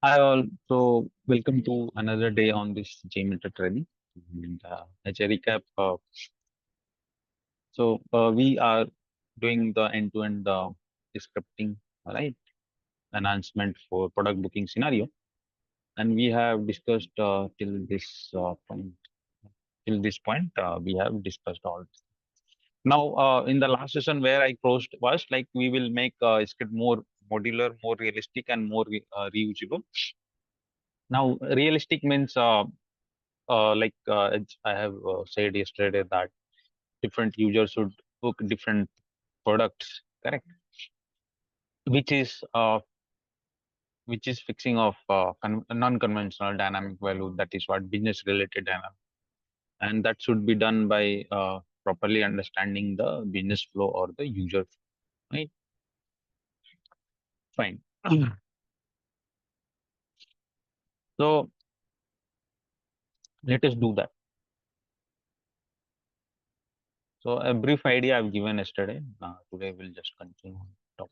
Hi all. So welcome to another day on this JMeter training. And as a recap, we are doing the end-to-end scripting, right? Enhancement for product booking scenario, and we have discussed till this point. Till this point, we have discussed all. Now, in the last session where I closed was like we will make script more modular, more realistic, and more reusable. Now, realistic means as I have said yesterday that different users should book different products, correct? Which is uh, which is fixing of non-conventional dynamic value. That is what business related dynamic, and that should be done by properly understanding the business flow or the user flow, right? Fine. So let us do that. So a brief idea I've given yesterday. Today we'll just continue on top.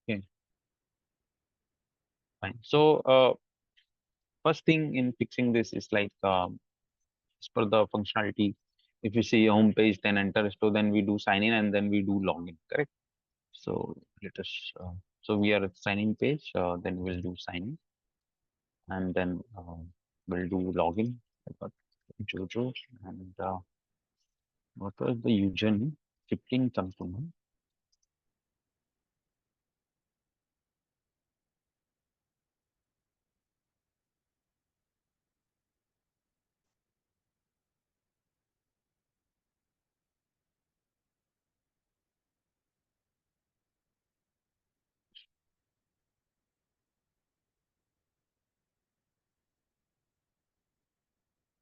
Okay, fine. So first thing in fixing this is like as per the functionality. If you see home page, then enter store, then we do sign in and then we do login, correct? So let us, so we are at sign in page, then we'll do sign in and then we'll do login. I got Jojo and what was the username? 15 something.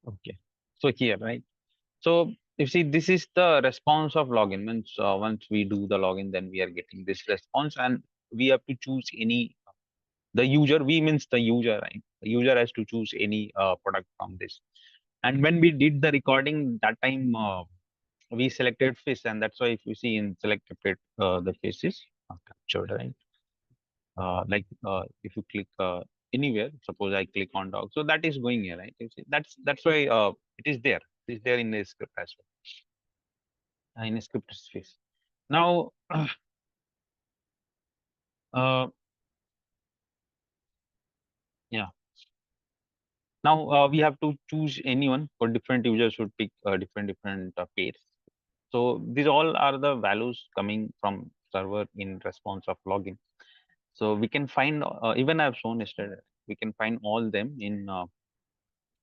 Okay. So here, right? So you see, this is the response of login. Means once we do the login, then we are getting this response, and we have to choose any. The user, we means the user, right? The user has to choose any product from this. And when we did the recording, that time we selected fish, and that's why if you see in selected the fish is captured, right? If you click anywhere, suppose I click on dog, so that is going here, right? You see, that's why it is there. It is there in the script as well, in a script space. Now, uh, yeah. Now we have to choose anyone for different users should pick different pairs. So these all are the values coming from server in response of login. So we can find even I've shown yesterday. We can find all them in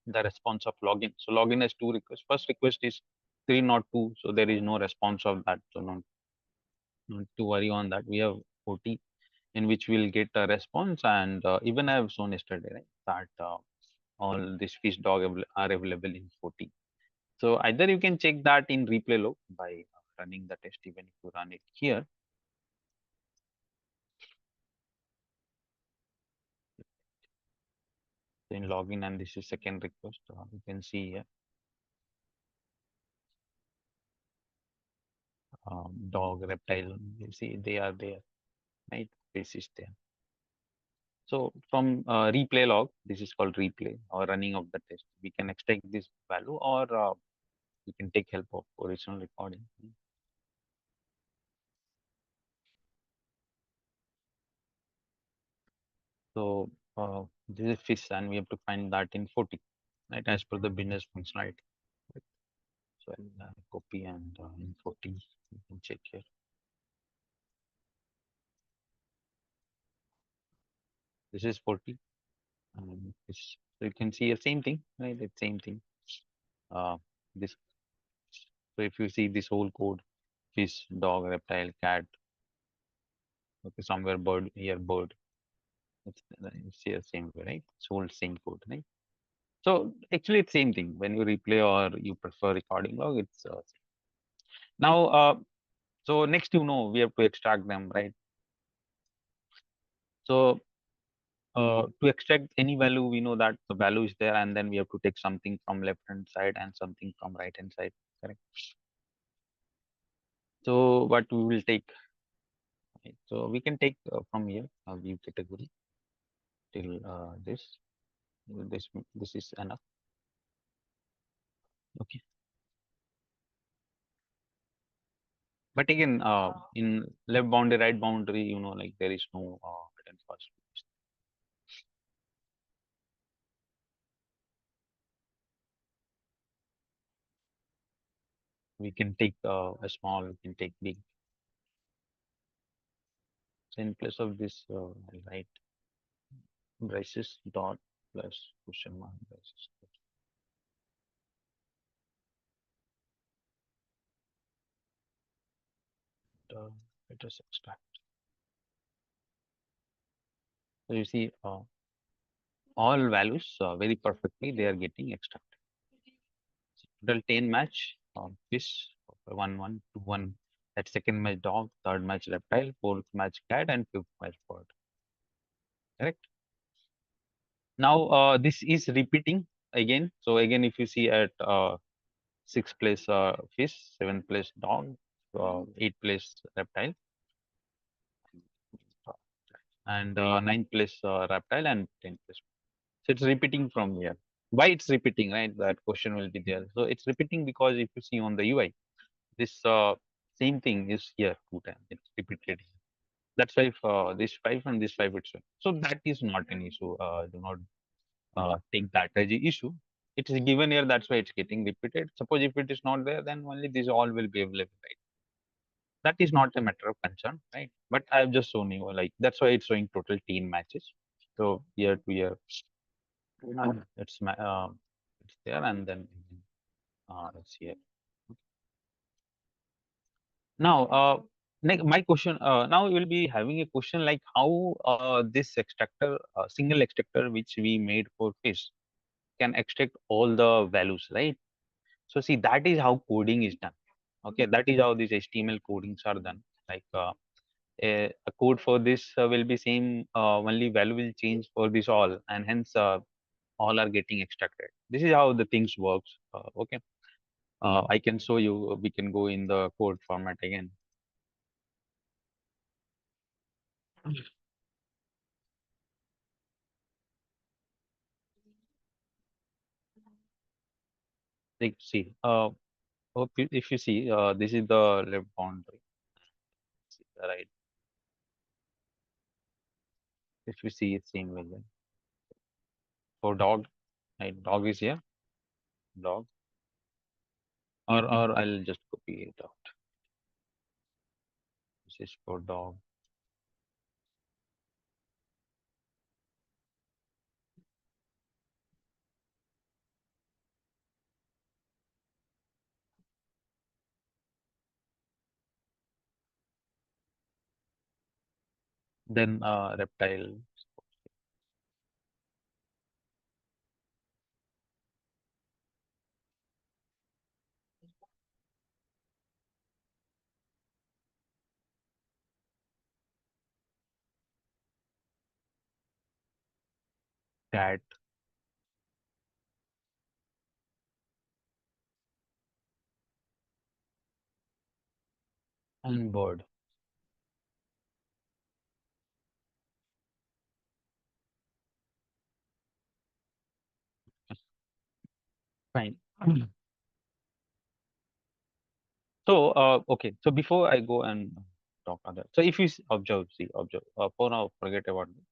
the response of login. So login has two requests. First request is 302. So there is no response of that. So not to worry on that. We have 40 in which we'll get a response. And even I've shown yesterday, right, that all these fish dog are available in 40. So either you can check that in replay log by running the test, even if you run it here. Then login, and this is second request. You can see here dog, reptile. You see they are there, right? This is there. So from replay log, this is called replay or running of the test. We can extract this value, or we can take help of original recording. So this is fish, and we have to find that in 40, right? As per the business functionality. Right? So I'll copy and in 40, you can check here. This is 40, and so you can see the same thing, right? The same thing. This. So if you see this whole code, fish, dog, reptile, cat. Okay, somewhere bird here, bird. It's here same way, right? It's all same code, right? So actually it's same thing. When you replay or you prefer recording log, it's Now, so next, we have to extract them, right? So to extract any value, we know that the value is there, and then we have to take something from left hand side and something from right hand side, correct? So what we will take, right? So we can take from here view category till this is enough. Okay. But again, in left boundary, right boundary, like there is no hidden cost. We can take a small, we can take big. So in place of this, I'll write braces dot plus question mark braces. Let us extract. So you see, all values very perfectly they are getting extracted. Total 10 match fish, 1 1 2 1. That second match dog, third match reptile, fourth match cat, and fifth match bird. Correct. Now this is repeating again. So again, if you see at sixth place fish, seventh place dog, eighth place reptile, and ninth place reptile, and 10th place. So it's repeating from here. Why it's repeating, right? That question will be there. So it's repeating because if you see on the UI, this same thing is here 2 times. It's repeated. That's why this 5 and this 5 it's so that is not an issue. Do not take that as an issue. It is given here. That's why it's getting repeated. Suppose if it is not there, then only this all will be available, right? That is not a matter of concern, right? But I've just shown you like that's why it's showing total 10 matches. So year to year, it's there, and then it's here. Now, my question now we will be having a question like how this extractor, single extractor which we made for fish can extract all the values, right? So see, that is how coding is done. Okay, that is how these HTML codings are done. Like a code for this will be same, only value will change for this all, and hence all are getting extracted. This is how the things works. Okay, I can show you. We can go in the code format again. Like see, if you see, this is the left boundary, right? If you see it same way, then for dog, right? Dog is here, dog, or I'll just copy it out. This is for dog. Then reptile, cat, and bird. Fine. So okay. So before I go and talk other, so if you observe, see, observe. For now, forget about it.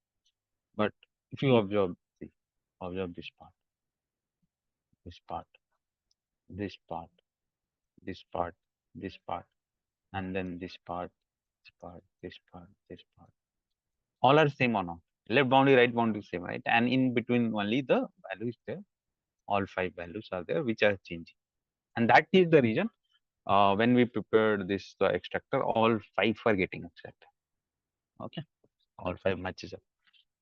But if you observe, see, observe this part, this part, this part, this part, this part, and then this part, this part, this part, this part. All are same or not? Left boundary, right boundary same, right? And in between only the value is there. All 5 values are there, which are changing. And that is the reason when we prepared this extractor, all 5 are getting extracted. Okay, all 5 matches up.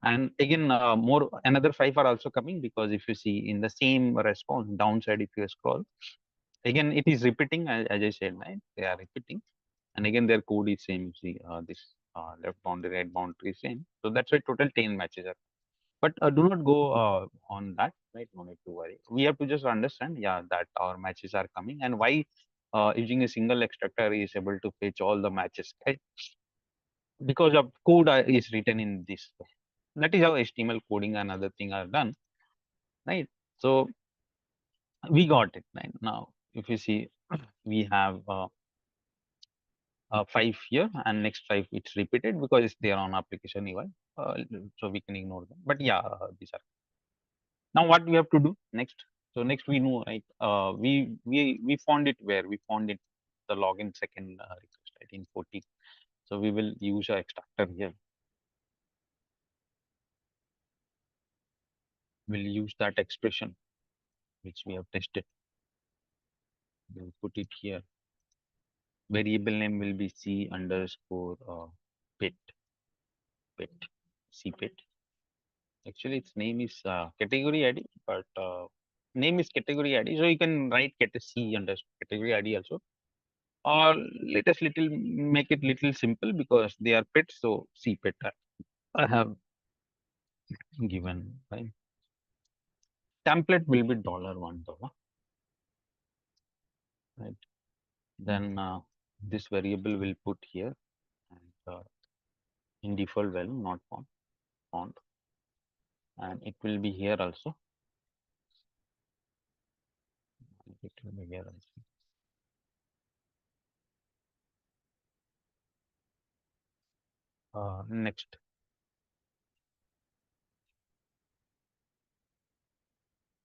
And again, more another 5 are also coming because if you see in the same response downside, if you scroll, Again, it is repeating as I said, right? They are repeating, and again their code is same. You see, this left boundary, right boundary is same. So that's why total 10 matches are. But do not go on that, right? No need to worry. We have to just understand, yeah, that our matches are coming, and why using a single extractor is able to fetch all the matches, right? Because of code is written in this way. That is how HTML coding and other thing are done, right? So we got it right now. If you see, we have 5 here, and next 5 it's repeated because it's there on application even. So we can ignore them. But yeah, these are. Now what we have to do next? So next we know, right? We found it where we found it the login second request, right, in 40. So we will use a extractor here. We'll use that expression which we have tested. We'll put it here. Variable name will be C underscore pet pet C pet. Actually, its name is category ID, but name is category ID. So you can write get a C underscore category ID also. Or let us little make it little simple because they are pets. So C pet I have given, right. Template will be $1, right. Then this variable will put here, and in default value, not font, and it will be here also. It will be here also. Next.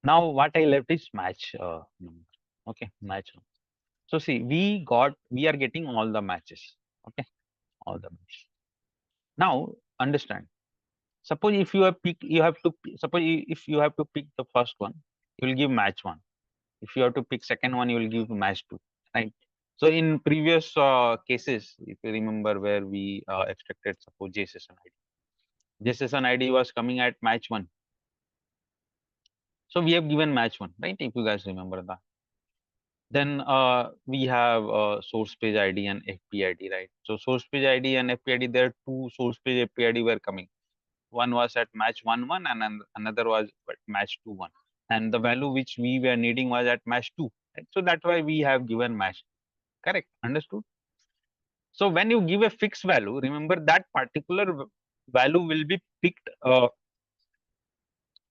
Now what I left is match number. Okay, match number. So see, we are getting all the matches. Okay, all the matches. Now understand. Suppose if you have pick, you have to suppose if you have to pick the first one, you will give match one. If you have to pick second one, you will give match two, right? So in previous cases, if you remember where we extracted suppose JSession ID, JSession ID was coming at match one. So we have given match one, right? If you guys remember that. Then we have source page ID and FP ID, right? So source page ID and FP ID, there are two source page FP ID were coming. One was at match 1 1 and another was at match 2 1. And the value which we were needing was at match 2. Right? So that's why we have given match. Correct? Understood? So when you give a fixed value, remember that particular value will be picked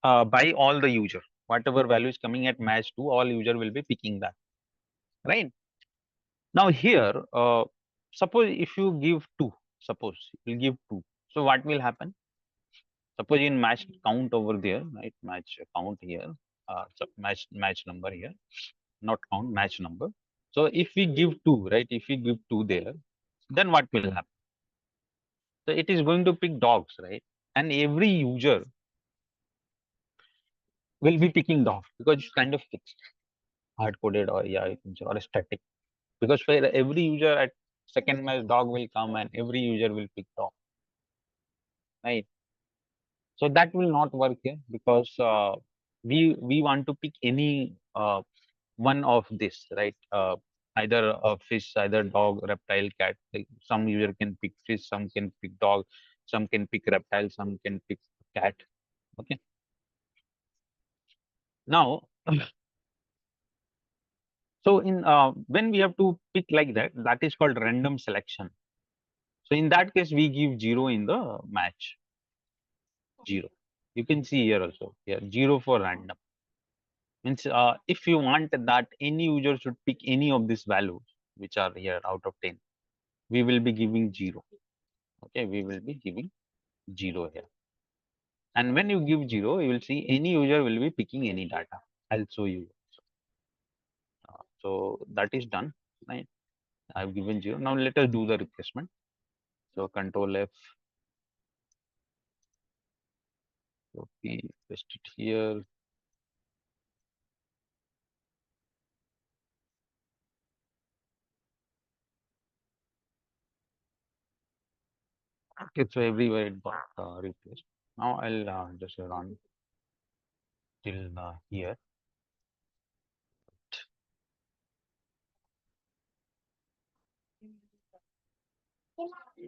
by all the user. Whatever value is coming at match 2, all user will be picking that. Right? Now here, suppose if you give 2, suppose you give 2. So what will happen? Suppose in match count over there, right? Match count here, so match number here, not count match number. So if we give 2, right? If we give 2 there, then what will happen? So it is going to pick dogs, right? And every user will be picking dogs because it's kind of fixed, hard coded, or yeah, you can say, or static. Because for every user at second match, dog will come and every user will pick dog, right? So that will not work here because we want to pick any one of this, right? Either a fish, either dog, reptile, cat. Like some user can pick fish, some can pick dog, some can pick reptile, some can pick cat. Okay. Now, so in when we have to pick like that, that is called random selection. So in that case, we give 0 in the match. 0. You can see here also. Here 0 for random. Means if you want that any user should pick any of these values which are here out of 10, we will be giving 0. Okay, we will be giving 0 here. And when you give 0, you will see any user will be picking any data. I'll show you. So that is done, right? I've given 0. Now let us do the replacement. So Control F. Okay, paste it here. Okay, so everywhere it got replaced. Now I'll just run till here.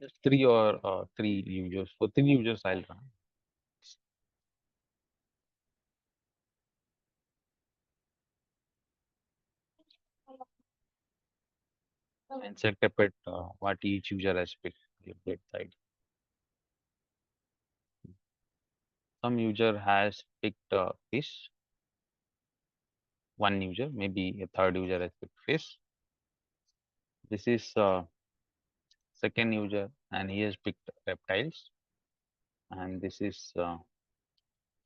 Just three users. For three users, I'll run and select a pet what each user has picked. The pet side. Some user has picked fish. One user, maybe a third user has picked fish. This is second user, and he has picked reptiles. And this is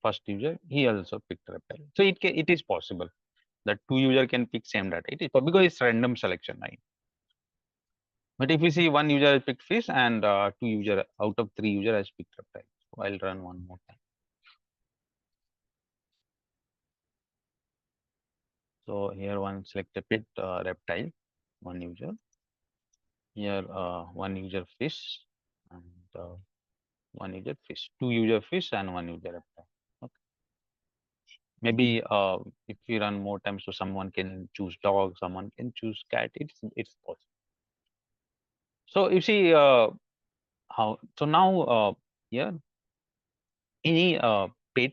first user. He also picked reptile. So it is possible that two user can pick same data. It is because it's random selection, right? But if you see one user has picked fish and two user out of three user has picked reptile. So I'll run one more time. So here one select a pit reptile, one user. Here one user fish and one user fish, two user fish and one user reptile. Okay. Maybe if we run more time, so someone can choose dog, someone can choose cat. It's possible. So you see how. So now here any pet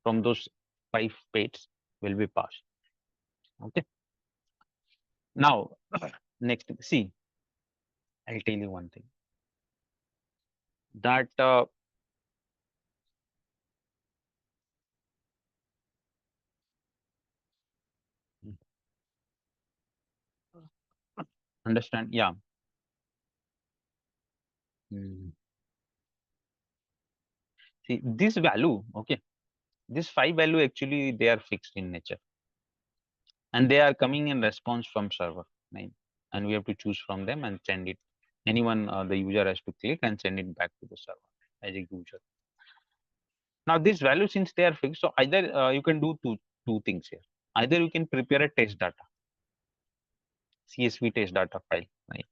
from those five pets will be passed. Okay. Now next, see, I'll tell you one thing that understand. Yeah. Mm. See this value. Okay. This five value actually they are fixed in nature and they are coming in response from server, right? And we have to choose from them and send it. Anyone the user has to click and send it back to the server as a user. Now this value since they are fixed, so either you can do two things here. Either you can prepare a test data, CSV test data file, right?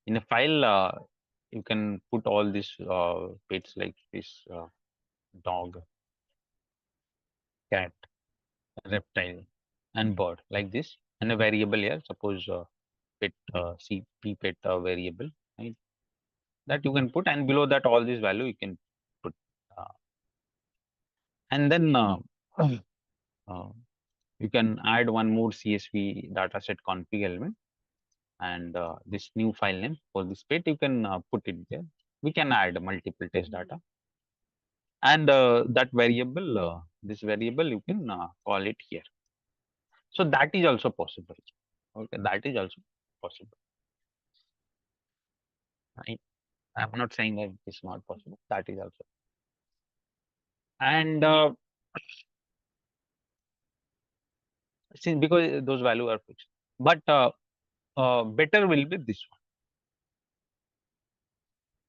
In a file, you can put all these pets like this dog, cat, reptile, and bird like this, and a variable here. Suppose pet CP pet variable, right? That you can put, and below that all this value you can put, uh, and then uh, you can add one more CSV dataset config element, and this new file name for this pet you can put it there. We can add multiple test data, and that variable, this variable you can call it here. So that is also possible. Okay, that is also possible. Right? I'm not saying that it's not possible. That is also, and since because those value are fixed, but better will be this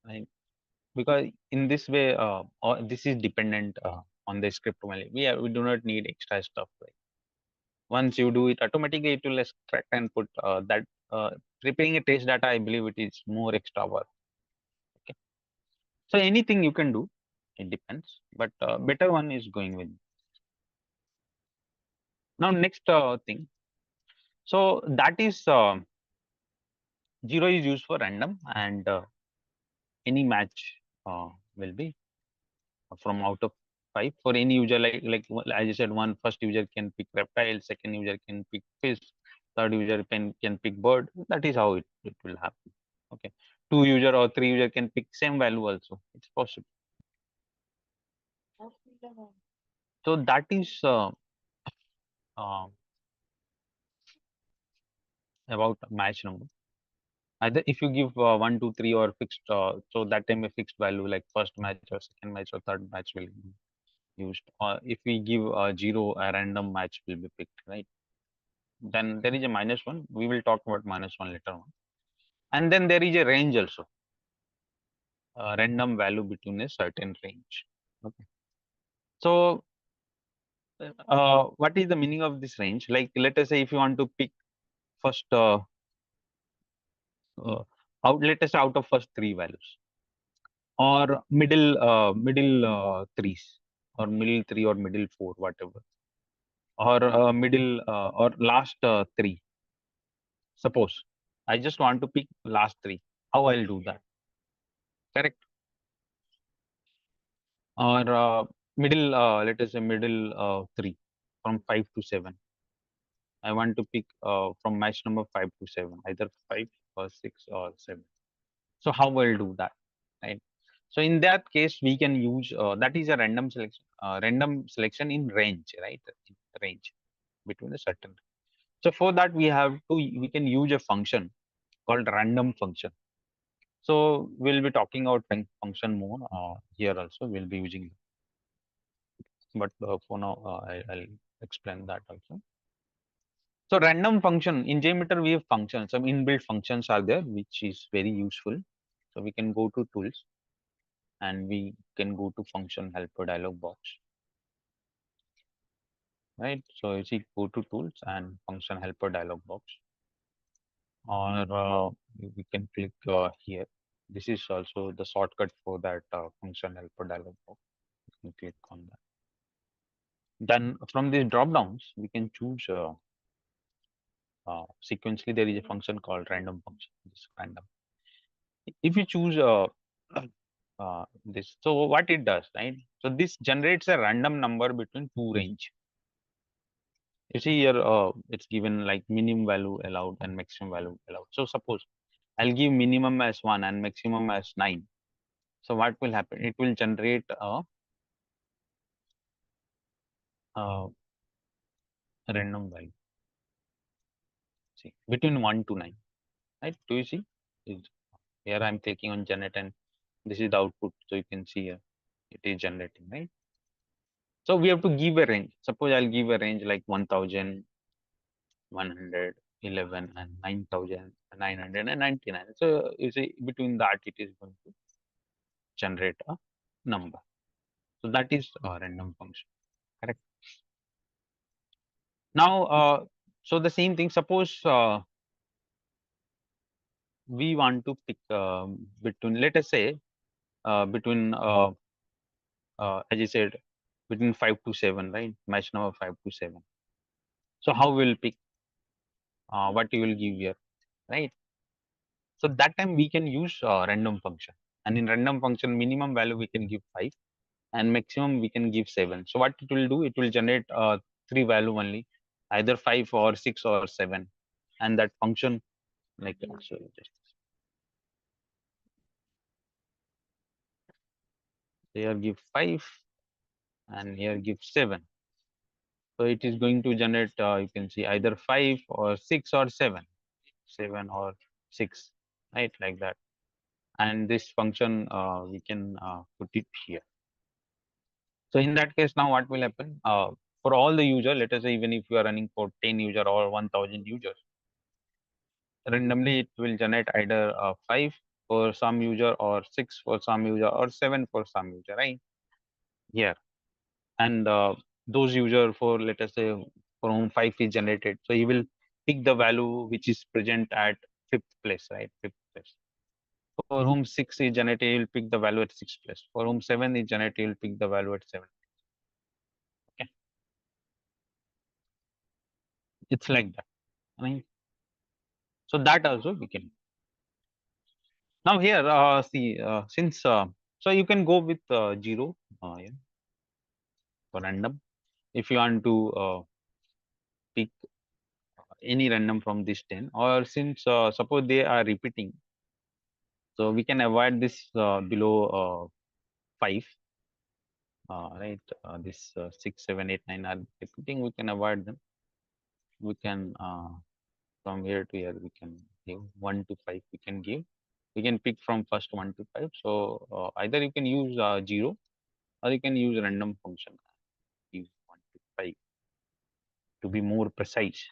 one, right? Because in this way, this is dependent on the script only. We do not need extra stuff. Right? Once you do it automatically, it will extract and put that. Preparing a test data, I believe it is more extra work. Okay. So anything you can do, it depends. But better one is going with. Now next thing. So that is zero is used for random, and any match will be from out of five for any user. Like as I said, one first user can pick reptile, second user can pick fish, third user can pick bird. That is how it will happen. Okay. Two user or three user can pick same value also. It's possible. So that is uh, about match number. Either if you give one, two, three or fixed, so that time a fixed value like first match or second match or third match will be used. Or if we give zero, a random match will be picked, right? Then there is a minus one. We will talk about minus one later on. And then there is a range also, a random value between a certain range. Okay. So what is the meaning of this range? Like let us say if you want to pick first uh, out, let us say out of first three values or middle threes or middle three or middle four, whatever, or middle or last three. Suppose I just want to pick last three. How I'll do that? correct? Or middle, let us say middle three, from 5 to 7. I want to pick from match number 5 to 7, either 5 or 6 or 7. So how we'll do that, right? So in that case, we can use that is a random selection in range, right? In range between a certain. So for that, we can use a function called random function. So we'll be talking about function more here also. We'll be using, but for now, I'll explain that also. So random function in JMeter, we have functions. Some inbuilt functions are there, which is very useful. So we can go to tools and we can go to function helper dialog box, right? So you see, go to tools and function helper dialog box, or we can click here. This is also the shortcut for that function helper dialog box. You can click on that. Then from these drop downs, we can choose sequentially. There is a function called random function. This random. If you choose this, so what it does, right? So this generates a random number between two range. You see here, it's given like minimum value allowed and maximum value allowed. So suppose I'll give minimum as 1 and maximum as 9. So what will happen? It will generate a random value. See, between 1 to 9, right? Do you see? Here I'm clicking on generate and this is the output. So you can see here, it is generating, right? So we have to give a range. Suppose I'll give a range like 1,111 and 9,999. So you see, between that, it is going to generate a number. So that is a random function, correct? Now, so the same thing, suppose we want to pick between, let us say, between, as I said, between 5 to 7, right? Match number 5 to 7. So how we'll pick what you will give here, right? So that time we can use random function. And in random function, minimum value we can give 5 and maximum we can give 7. So what it will do, it will generate 3 value only, either 5 or 6 or 7. And that function like that. So just here give 5 and here give 7. So it is going to generate, you can see either 5 or 6 or 7, 7 or 6, right? Like that. And this function, we can put it here. So in that case, now what will happen? For all the user, let us say even if you are running for 10 user or 1000 users, randomly it will generate either 5 for some user or 6 for some user or 7 for some user, right? Here. And those user for, let us say, for whom 5 is generated. So he will pick the value which is present at 5th place, right? 5th place. For whom 6 is generated, he will pick the value at 6th place. For whom 7 is generated, he will pick the value at 7th. Okay. It's like that. Right? So that also we can. Now here, see, since so you can go with 0, yeah, for random. If you want to pick any random from this 10, or since suppose they are repeating, so we can avoid this below 5, right? This 6, 7, 8, 9 are repeating. We can avoid them. We can from here to here we can give 1 to 5. We can give. We can pick from first 1 to 5. So either you can use 0 or you can use random function. Use 1 to 5 to be more precise.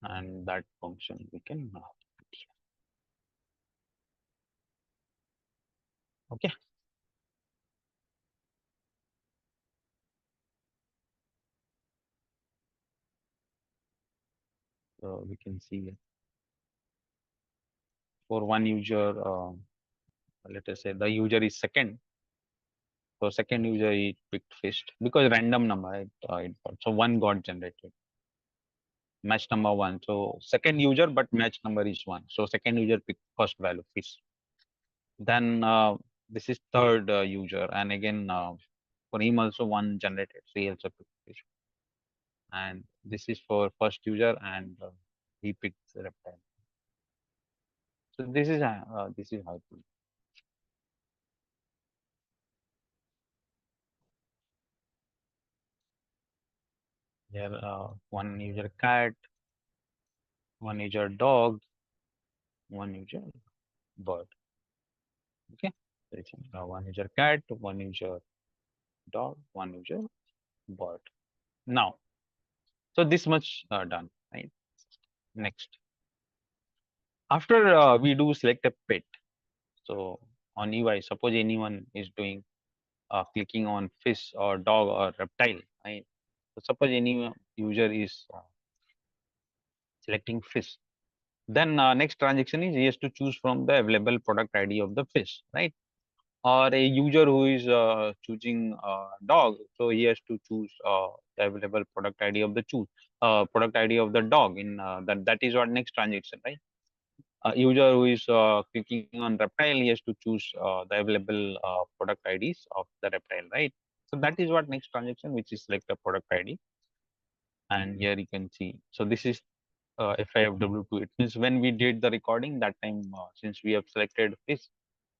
And that function we can put here. Okay. So we can see for one user, let us say the user is second. So second user is picked first because random number, right? So one got generated. Match number 1. So second user, but match number is 1. So second user picked first value first. Then this is third user, and again for him also one generated. So he also picked fish. And this is for first user, and he picks reptile. So this is how it will. Here one user cat, one user dog, one user bird. Okay, so it's, one user cat, one user dog, one user bird. Now, so this much done, right? Next, after we do select a pet. So on UI, suppose anyone is doing clicking on fish or dog or reptile, right? So suppose any user is selecting fish, then next transaction is he has to choose from the available product ID of the fish, right? Or a user who is choosing dog, so he has to choose the available product ID of the product ID of the dog in that is what next transaction, right? User who is clicking on reptile, he has to choose the available product IDs of the reptile, right? So that is what next transaction, which is select the product ID. And here you can see, so this is FIFW2. It means when we did the recording that time, since we have selected fish,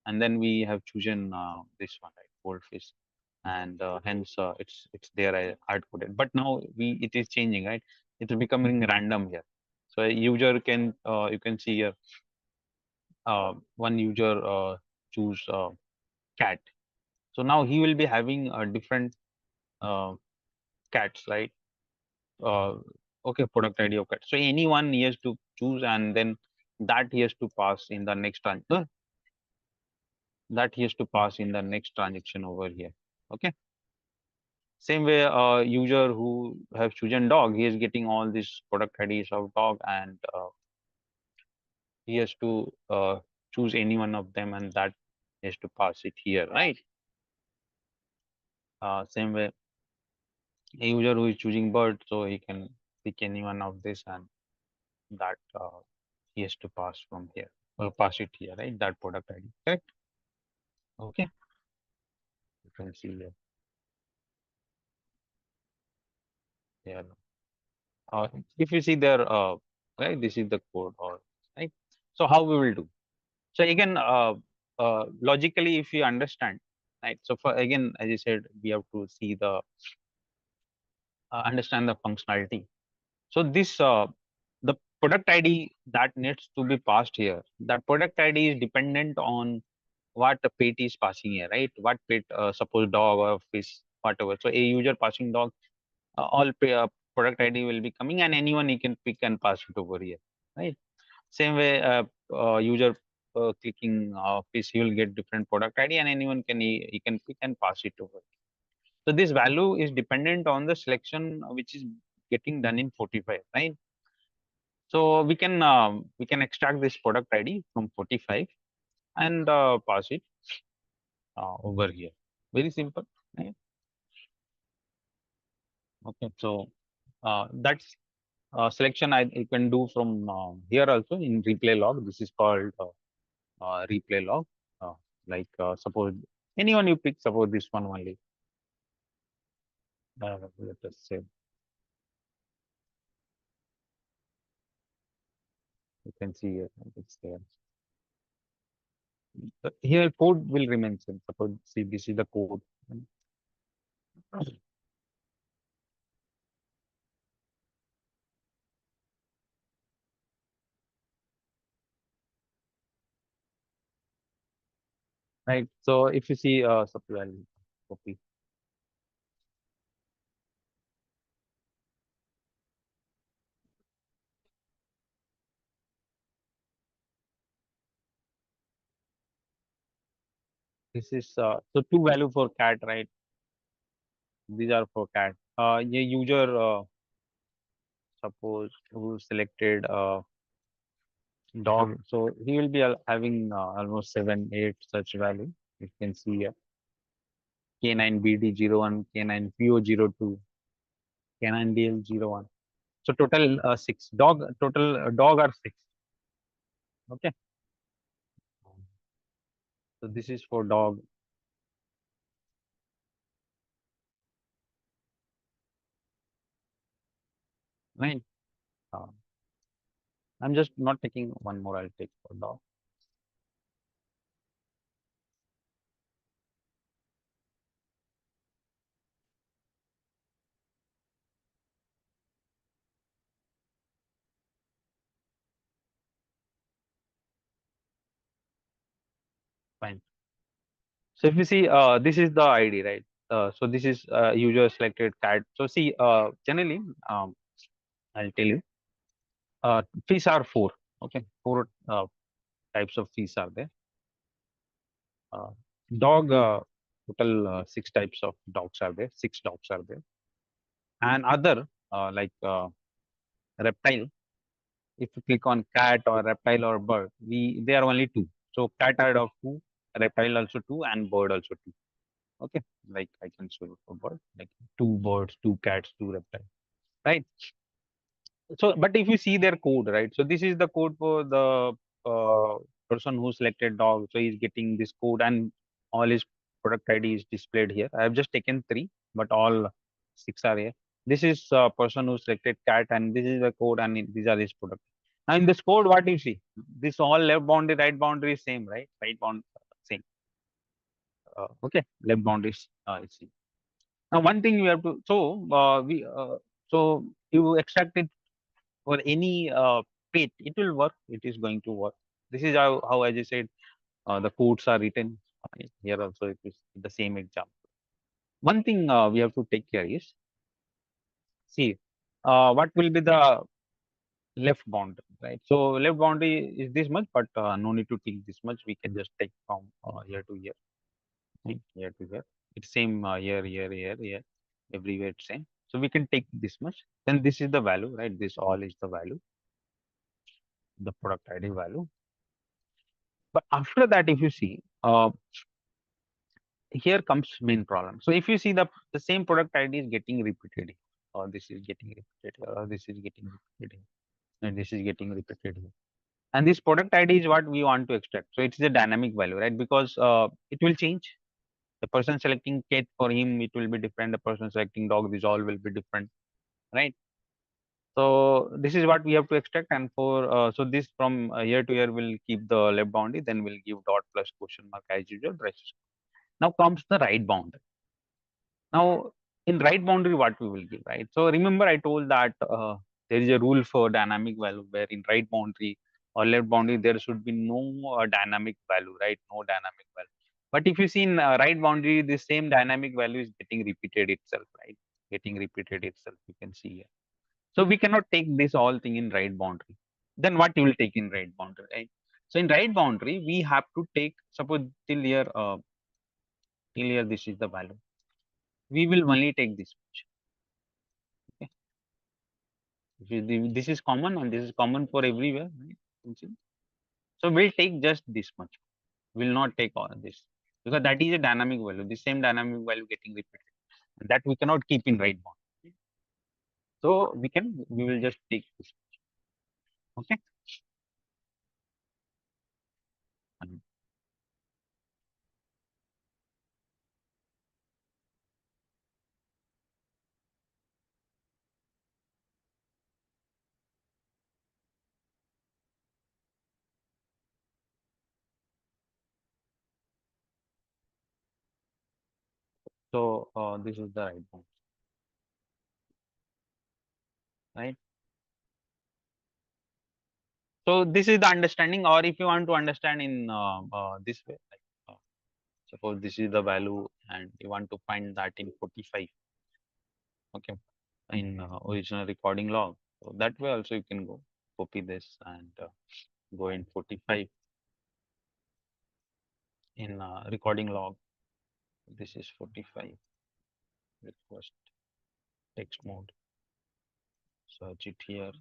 and then we have chosen this one, right, goldfish, and hence it's there hard coded. But now it is changing, right? It is becoming random here. So a user can you can see here one user choose cat. So now he will be having a different uh, cats, right? Uh, okay, product ID of cat. So anyone he has to choose, and then that he has to pass in the next that he has to pass in the next transaction over here. Okay. Same way, user who have chosen dog, he is getting all these product IDs of dog, and he has to choose any one of them, and that he has to pass it here, right? Same way, a user who is choosing bird, so he can pick any one of this, and that he has to pass from here, or pass it here, right? That product ID, correct? Okay, you can see here. Here. If you see there, right, this is the code, or right. So how we will do? So again, logically, if you understand, right. So for again, as I said, we have to see the understand the functionality. So this the product ID that needs to be passed here. That product ID is dependent on what the pet is passing here, right? What pet, suppose dog or fish, whatever. So a user passing dog, product ID will be coming, and anyone he can pick and pass it over here, right? Same way, user clicking fish, he will get different product ID, and anyone he can pick and pass it over. So this value is dependent on the selection which is getting done in 45, right? So we can extract this product ID from 45 and pass it over here. Very simple. Right? Okay, so that's selection you can do from here also in replay log. This is called replay log. Uh, suppose anyone you pick, suppose this one only. Let us say you can see here, it's there. Here code will remain same. Suppose see this is the code. Right. So if you see suppose I'll copy. This is so two value for cat, right? These are for cat. A user suppose who selected dog, so he will be having almost 7, 8 such value. You can see here K9BD01, K9PO02, K9DL01. So total six. Total dog are six. Okay. So this is for dog, right? Uh, I'm just not taking one more. I'll take for dog. Fine. So if you see, this is the ID, right? So this is user selected cat. So see, generally, I'll tell you, fees are four. Okay, four types of fees are there. Uh, dog, total six types of dogs are there. Six dogs are there, and other like reptile. If you click on cat or reptile or bird, they are only two. So cat are of two, reptile also two, and bird also two. Okay, like I can show you for bird, like two birds, two cats, two reptiles, right? So, but if you see their code, right? So this is the code for the person who selected dog. So he's getting this code, and all his product ID is displayed here. I have just taken three, but all six are here. This is a person who selected cat, and this is the code, and these are his product. Now in this code, what you see? This all left boundary, right boundary is same, right? Right bound same. Okay, left boundary is same. Now one thing you have to so you extract it for any page, it will work. It is going to work. This is how as I said, the codes are written here also. It is the same example. One thing we have to take care is, see, what will be the left boundary, right? So left boundary is this much, but no need to take this much. We can just take from here to here, right? Here to here. It's same here, everywhere it's same. So we can take this much. Then this is the value, right? This all is the value, the product ID value. But after that, if you see, here comes main problem. So if you see the same product ID is getting repeated, or this is getting repeated, or this is getting repeated, and this is getting repeated here. And this product ID is what we want to extract. So it is a dynamic value, right? Because it will change. The person selecting cat, for him, it will be different. The person selecting dog, this all will be different, right? So this is what we have to extract. And for so this from here to here will keep the left boundary. Then we'll give dot plus question mark as usual. Rest. Now comes the right boundary. Now, in right boundary, what we will give, right? So remember, I told that there is a rule for dynamic value where in right boundary or left boundary there should be no dynamic value, right? No dynamic value. But if you see in right boundary, the same dynamic value is getting repeated itself, right? Getting repeated itself. You can see here. So we cannot take this all thing in right boundary. Then what you will take in right boundary, right? So in right boundary, we have to take suppose till here this is the value. We will only take this much. Okay. This is common and this is common for everywhere, right? You see? So we'll take just this much. We'll not take all this because that is a dynamic value. The same dynamic value getting repeated. And that we cannot keep in right bound. So we will just take this. Okay. And so this is the right bound, right? So this is the understanding, or if you want to understand in this way, like suppose this is the value and you want to find that in 45, okay, in original recording log. So that way also you can go copy this and go in 45 in recording log. This is 45 request text mode. Search it here.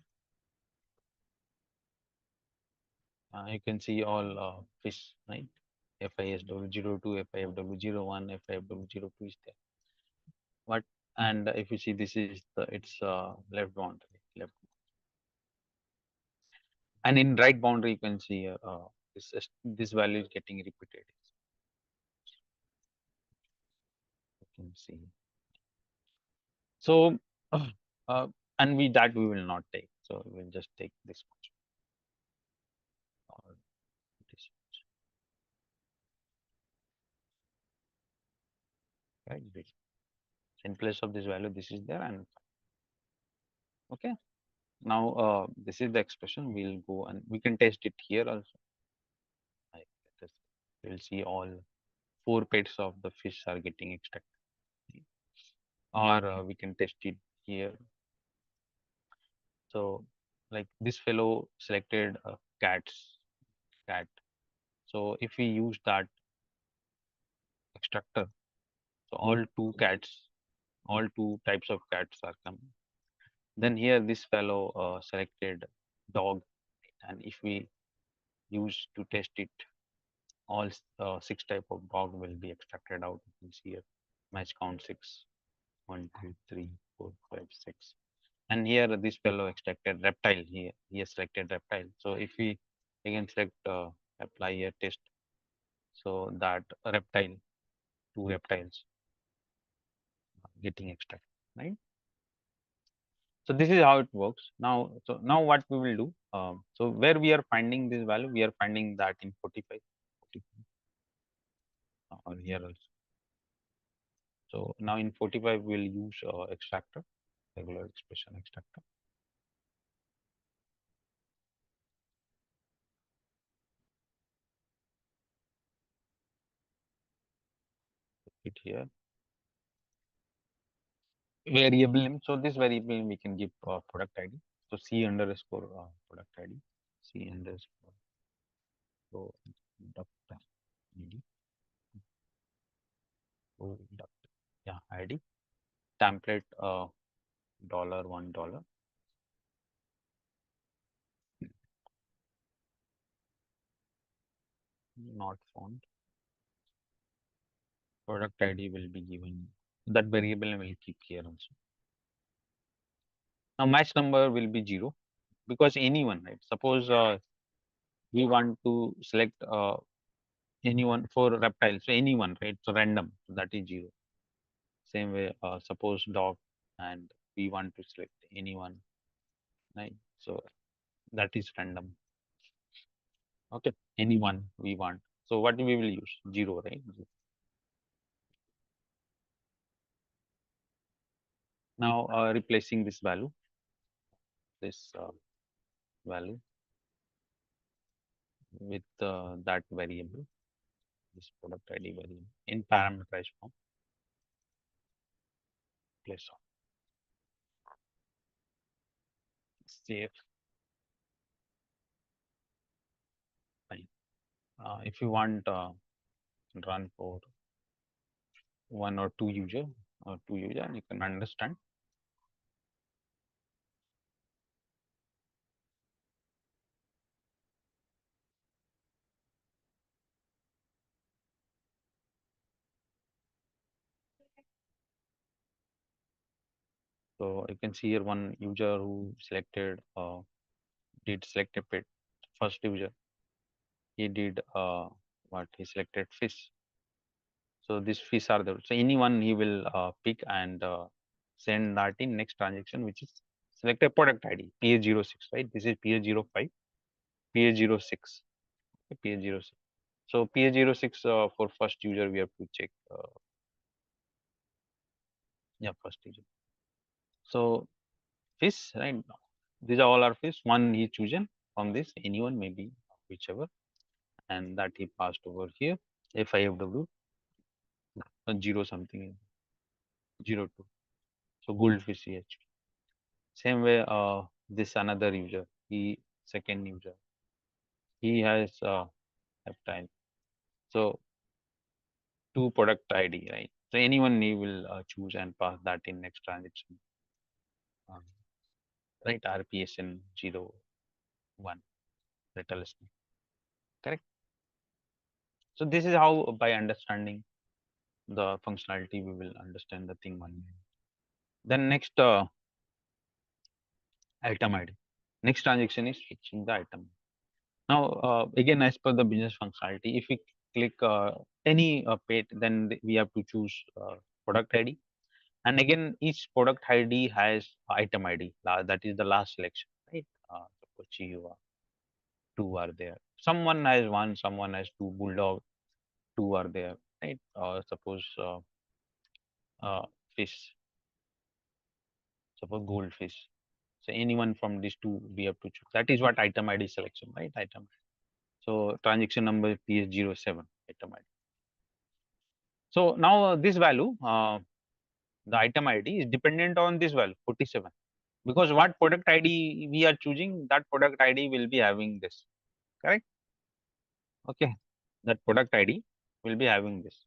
You can see all fish, right? FISW02, FIFW01, FIFW02 is there. What and if you see this is the its left boundary, left, and in right boundary you can see this value is getting repeated. can see. So, and we will not take. So we'll just take this much or this much, right? This. In place of this value, this is there, and okay. Now, this is the expression. We'll go and we can test it here also. Like this. We'll see all four pairs of the fish are getting extracted, or we can test it here. So, like this fellow selected cat. So if we use that extractor, so all two types of cats are coming. Then here this fellow selected dog, and if we use to test it, all six type of dog will be extracted out. You can see here match count 6, 1, 2, 3, 4, 5, 6. And here this fellow extracted reptile. Here he has selected reptile. So if we again select apply here test, so that reptile, two reptiles getting extracted, right? So this is how it works. Now, so now what we will do? So where we are finding this value, we are finding that in 45, 45 or here also. So now in 45 we'll use extractor, regular expression extractor. It here variable name. So this variable name we can give product ID. So C underscore product ID, C underscore product ID, product, yeah, ID, template $1, not found. Product ID will be given. That variable name will keep here also. Now match number will be 0 because anyone, right? Suppose we want to select anyone for reptile, so anyone, right? So random, so that is 0. Same way, suppose dog, and we want to select anyone, right? So that is random. Okay, anyone we want. So what we will use? 0, right? Now replacing this value, this value with that variable, this product ID variable in parameterized form. Place on save. Fine. If you want run for one or two user you can understand. So you can see here one user who selected did select a pet. First user, he did what he selected fish. So these fish are there. So anyone he will pick and send that in next transaction, which is select a product ID PA06, right? This is PA05, PA06, PA06. So PA06 for first user we have to check. Yeah, first user. So fish, right? These are all our fish. One he chosen from this, anyone maybe whichever, and that he passed over here. FIFW 0 something 02. So goldfish he has chosen. Same way, this another user, he second user, he has reptile. So two product ID, right? So anyone he will choose and pass that in next transaction, um, right? RPSN 01 data listening, correct? So this is how by understanding the functionality we will understand the thing one. Then next item ID. Next transaction is fetching the item. Now again, as per the business functionality, if we click any page, then we have to choose product ID. And again, each product ID has item ID. That is the last selection, right? Suppose you are two are there. Someone has one, someone has two. Bulldog, two are there, right? Suppose uh, fish, suppose goldfish. So anyone from these two we have to choose. That is what item ID selection, right? Item. So transaction number PS07 item ID. So now this value, the item ID is dependent on this value 47, because what product ID we are choosing, that product ID will be having this, correct? Okay, that product ID will be having this,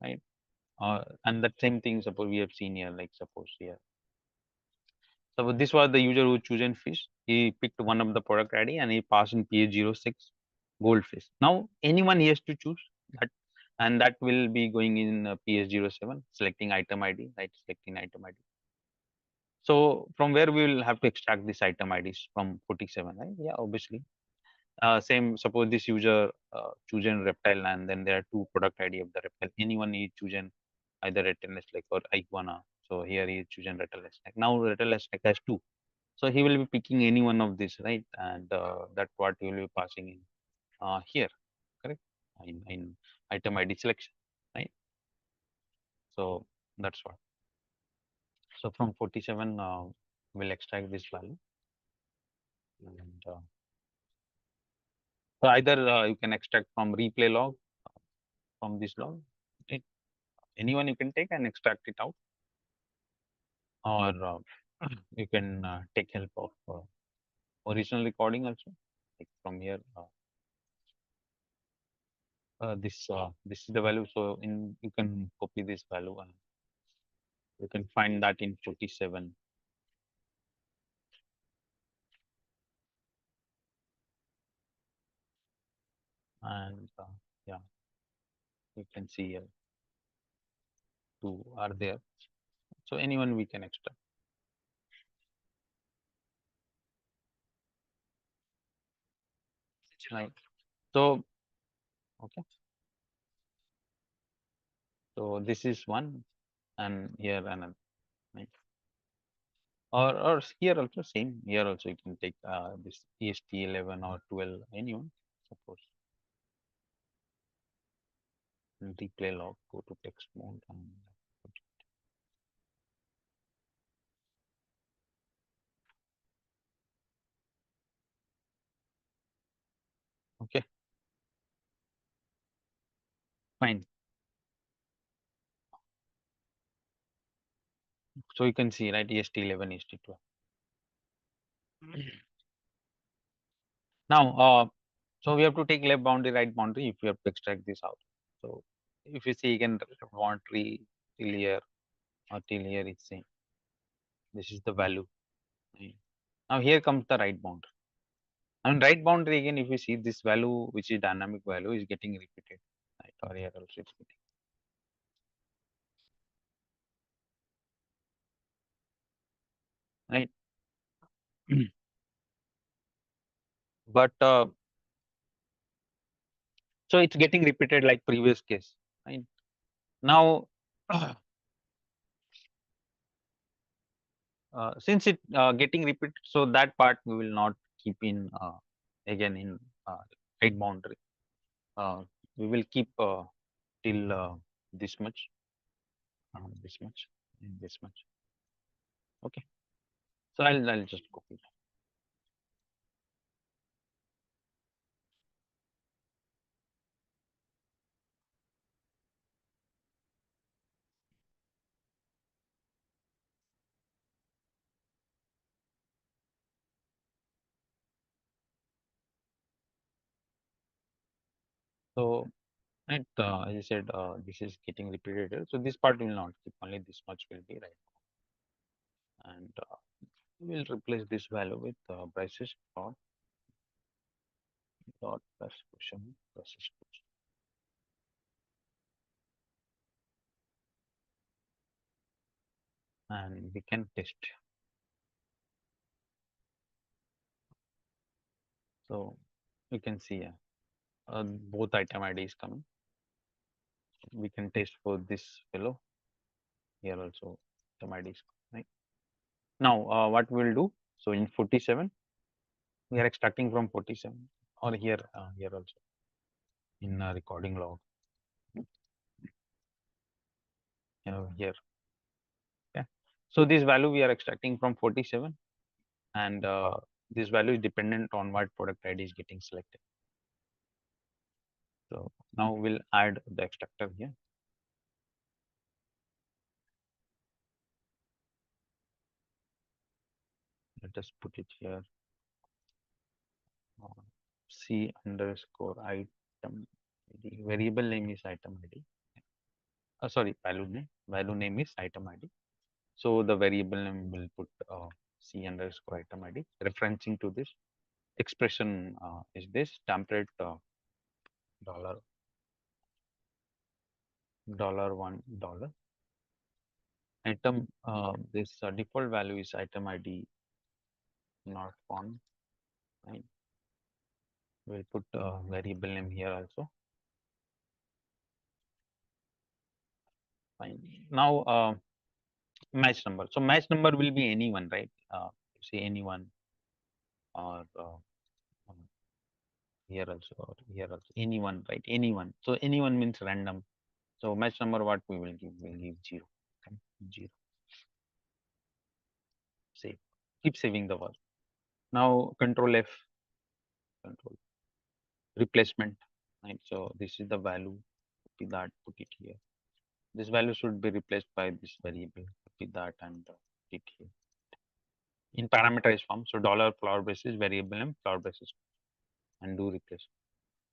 right? And that same thing, suppose we have seen here, like suppose here. So this was the user who chosen fish. He picked one of the product ID and he passed in PH06 goldfish. Now anyone he has to choose that, and that will be going in PH07, selecting item ID, right? Selecting item ID. So from where we will have to extract this item IDs from 47, right? Yeah, obviously. Same, suppose this user chosen reptile, and then there are two product ID of the reptile. Anyone is chosen either retinal snake or iguana. So here he is chosen retinal snake. Now retinal snake has two. So he will be picking any one of this, right? And that's what he will be passing in here, correct? In item ID selection, right? So that's what. So from 47, we'll extract this value. And so either you can extract from replay log, from this log. It, anyone you can take and extract it out, or you can take help of original recording also, like from here. This is the value. So in you can copy this value and you can find that in 47. And yeah, you can see here two are there. So anyone we can extract. Right. So okay. So this is one, and here another. Right. Or here also same. Here also you can take this EST 11 or 12. Anyone, suppose. And replay log. Go to text mode and okay. Fine. So you can see, right, EST 11, EST 12. Now, so we have to take left boundary, right boundary if we have to extract this out. So if you see again, left boundary till here or till here, it's same. This is the value. Right. Now here comes the right boundary. And right boundary again, if you see this value, which is dynamic value, is getting repeated. Right, or here also it's getting right. But so it's getting repeated like previous case. Right now, since it getting repeated, so that part we will not keep in again in right boundary. We will keep till this much, this much, and this much. Okay. So I'll just copy that. So right, as I said, this is getting repeated here. So this part will not keep, only this much will be right. And we will replace this value with braces dot plus question braces question. And we can test. So you can see both item ID is coming. We can test for this fellow here also item ID is right. Now what we'll do, so in 47 we are extracting from 47 or here also in recording log, here. Okay, so this value we are extracting from 47, and this value is dependent on what product ID is getting selected. So now we'll add the extractor here. Let us put it here. C underscore item ID. Variable name is item ID. Sorry, value name is item ID. So the variable name will put C underscore item ID. Referencing to this expression is this template $$1 item. This default value is item ID not found. Right. We'll put variable name here also. Fine. Now match number. So match number will be anyone, right? Say anyone or here also or here also anyone, right? Anyone. So anyone means random. So match number what we will give? We'll give 0. Okay. 0. Save. Keep saving the word. Now control F. Control replacement. Right. So this is the value. Copy that. Put it here. This value should be replaced by this variable. Copy that and put it here in parameterized form. So dollar flower basis variable name flower basis and do replace.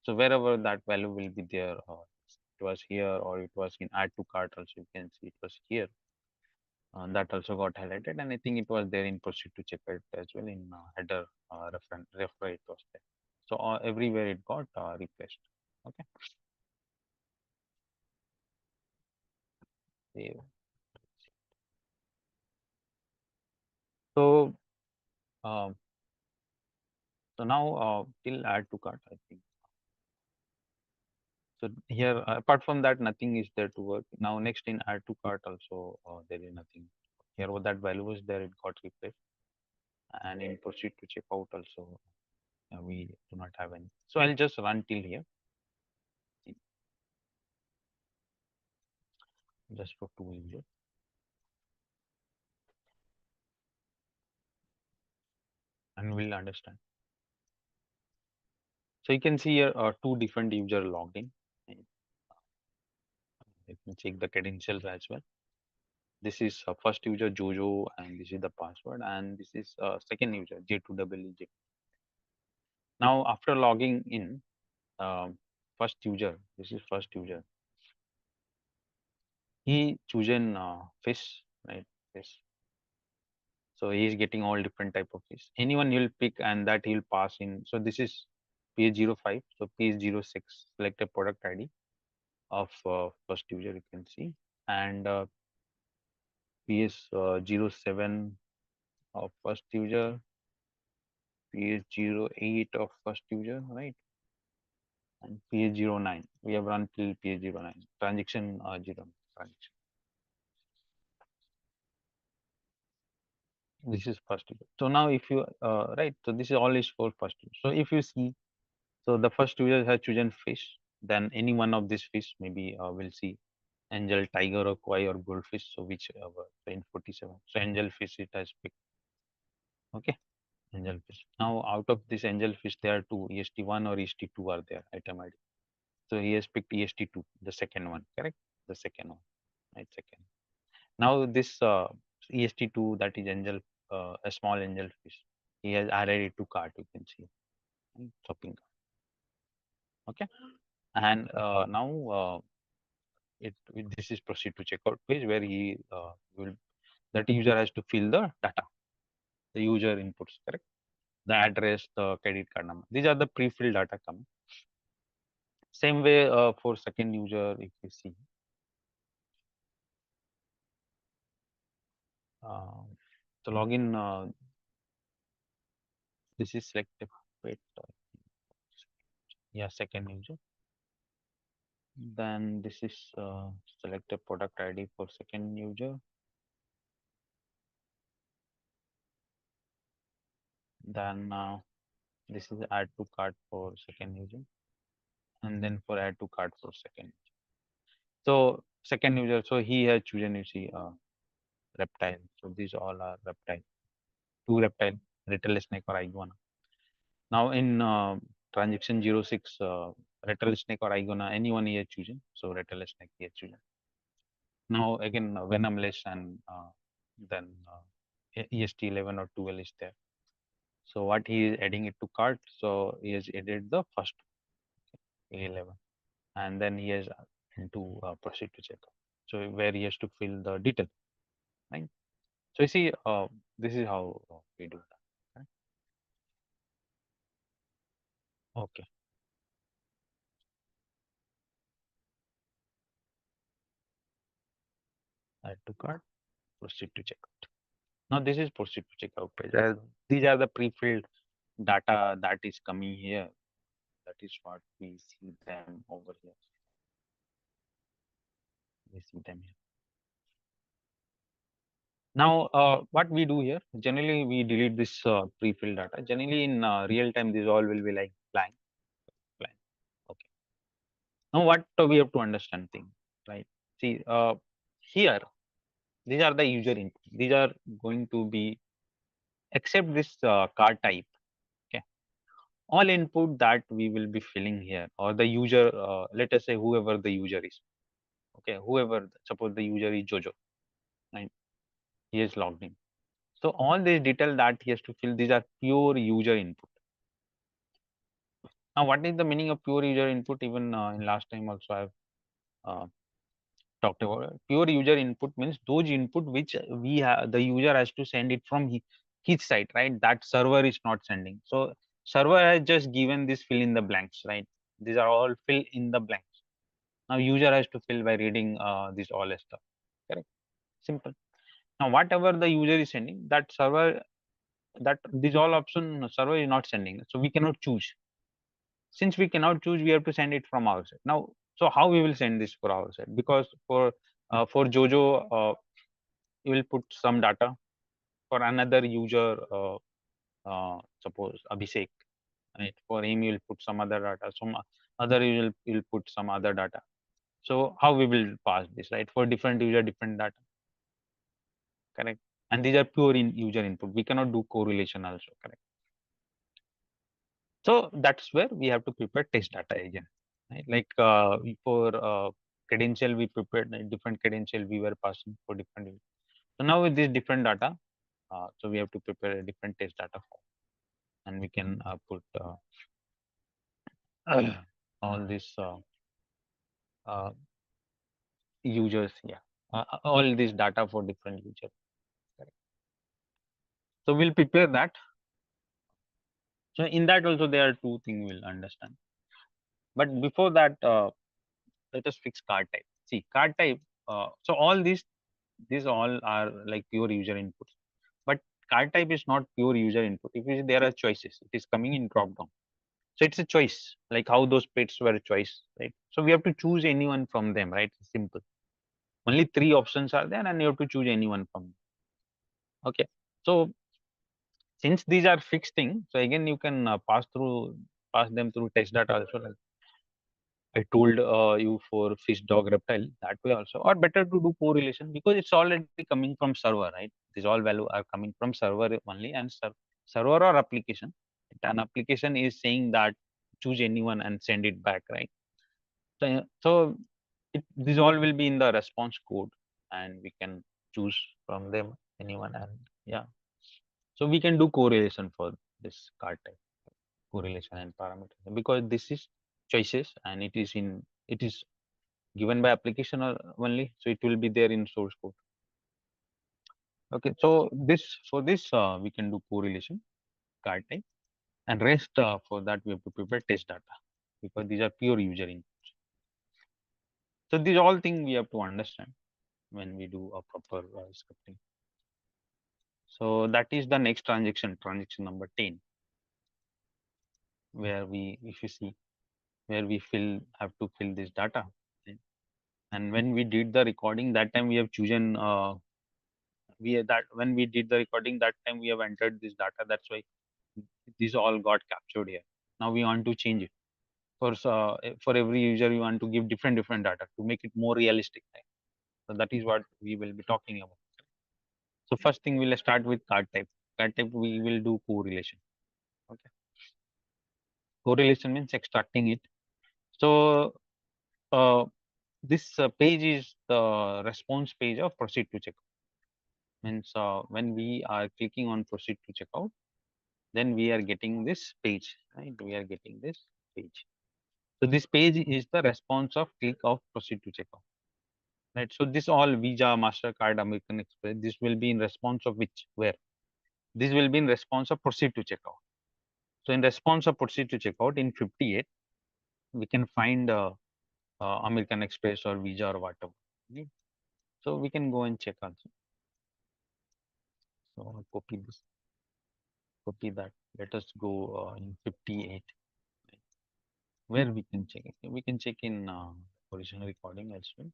So wherever that value will be there, it was here or it was in add to cart also, you can see it was here. That also got highlighted, and I think it was there in proceed to checkout as well in header refer it was there. So everywhere it got replaced. Okay. Save. So um, so now till add to cart, I think. So here, apart from that, nothing is there to work. Now next in add to cart also, there is nothing. Here, what that value was there, it got replaced. And in proceed to checkout also, we do not have any. So I'll just run till here, just for 2 users, and we'll understand. So you can see here 2 different user logged in. Let me check the credentials as well. This is first user Jojo, and this is the password, and this is second user J2EE. Now after logging in, first user, this is first user. He chosen fish, right? Fish. So he is getting all different type of fish. Anyone he'll pick and that he'll pass in. So this is page 05. So page 06. Select a product ID of first user. You can see, and PS 07 of first user, PS 08 of first user, right? And PS 09. We have run till PS 09. Transaction 0 transaction. This is first user. So now if you right, so this is all is for first user. So if you see, so the first user has chosen fish, then any one of these fish maybe will see angel, tiger, or koi, or goldfish. So whichever. So in 47. So angel fish it has picked. Okay, angel fish. Now out of this angel fish, there are two EST1 or EST2 are there item ID. So he has picked EST2, the second one, correct? The second one, right? Second. Now this EST2, that is angel, a small angel fish. He has added it to cart. You can see shopping cart. Okay, and now this is proceed to checkout page where he will that user has to fill the data, the user inputs, correct? The address, the credit card number. These are the pre-filled data coming. Same way for second user, if you see. So login, this is selected. Wait, yeah, second user. Then this is select a product ID for second user. Then this is add to cart for second user, and then for add to cart for second. So second user, so he has chosen, you see, reptile. So these all are reptile, two reptile, rattlesnake or iguana. Now in transaction 06, rattlesnake or iguana, anyone he has chosen. So rattlesnake he has chosen. Now again, venomless and then EST 11 or 12 is there. So what he is adding it to cart. So he has added the first A11, and then he has into proceed to checkout. So where he has to fill the detail, right? So you see, this is how we do that. Right? Okay, add to cart, proceed to checkout. Now this is proceed to checkout page. These are the pre-filled data that is coming here. That is what we see them over here. We see them here. Now, what we do here, generally we delete this pre-filled data. Generally in real time, this all will be like blank, blank. Okay. Now, what we have to understand thing, right? See, here, these are the user input. These are going to be, except this card type. Okay. All input that we will be filling here, or the user, let us say whoever the user is. Okay. Whoever, suppose the user is Jojo, right? He is logged in. So all these detail that he has to fill, these are pure user input. Now, what is the meaning of pure user input? Even in last time also I've uh, talked about it. Pure user input means those input which we have, the user has to send it from his side, right? That server is not sending. So server has just given this fill in the blanks, right? These are all fill in the blanks. Now user has to fill by reading this all stuff. Correct? Simple. Now whatever the user is sending, that server, that these all option server is not sending. So we cannot choose. Since we cannot choose, we have to send it from our side. Now, so how we will send this for our side? Because for Jojo, you will put some data. For another user, suppose Abhishek, right? For him you will put some other data. Some other you will put some other data. So how we will pass this, right? For different user, different data, correct? And these are pure in user input. We cannot do correlation also, correct? So that's where we have to prepare test data again, right? Like for credential, we prepared a different credential we were passing for different. So now with this different data, so we have to prepare a different test data form, and we can put all these uh, users, yeah, all this data for different users. Correct. So we'll prepare that. So in that also there are two things we'll understand. But before that, let us fix card type. See, card type. So all these all are like pure user inputs. But card type is not pure user input. If you see, there are choices, it is coming in drop down. So it's a choice, like how those pets were a choice, right? So we have to choose anyone from them, right? Simple. Only three options are there, and you have to choose anyone from them. Okay. So since these are fixed things, so again you can pass them through test data also. Like I told you for fish, dog, reptile, that way also, or better to do correlation because it's already coming from server, right? These all value are coming from server only, and server or application. An application is saying that choose anyone and send it back, right? So these all will be in the response code, and we can choose from them anyone, and yeah. So we can do correlation for this card type, correlation and parameter because this is choices and it is given by application only, so it will be there in source code. Okay, so this for this we can do correlation card type, and rest for that we have to prepare test data because these are pure user inputs. So these all things we have to understand when we do a proper scripting. So that is the next transaction number 10, where we, if you see, where we have to fill this data. And when we did the recording, that time we have chosen that when we did the recording, that time we have entered this data. That's why these all got captured here. Now we want to change it. For every user, we want to give different data to make it more realistic. Right? So that is what we will be talking about. So first thing, we'll start with card type. Card type, we will do correlation. Okay. Correlation means extracting it. So uh, this page is the response page of proceed to checkout. Means when we are clicking on proceed to checkout, then we are getting this page, right? We are getting this page. So this page is the response of click of proceed to checkout, right? So this all Visa, Mastercard, American Express, this will be in response of which, where? This will be in response of proceed to checkout. So in response of proceed to checkout in 58, we can find American Express or Visa or whatever. Right? So we can go and check also. So I'll copy this, copy that. Let us go in 58, where we can check it. We can check in original recording as well.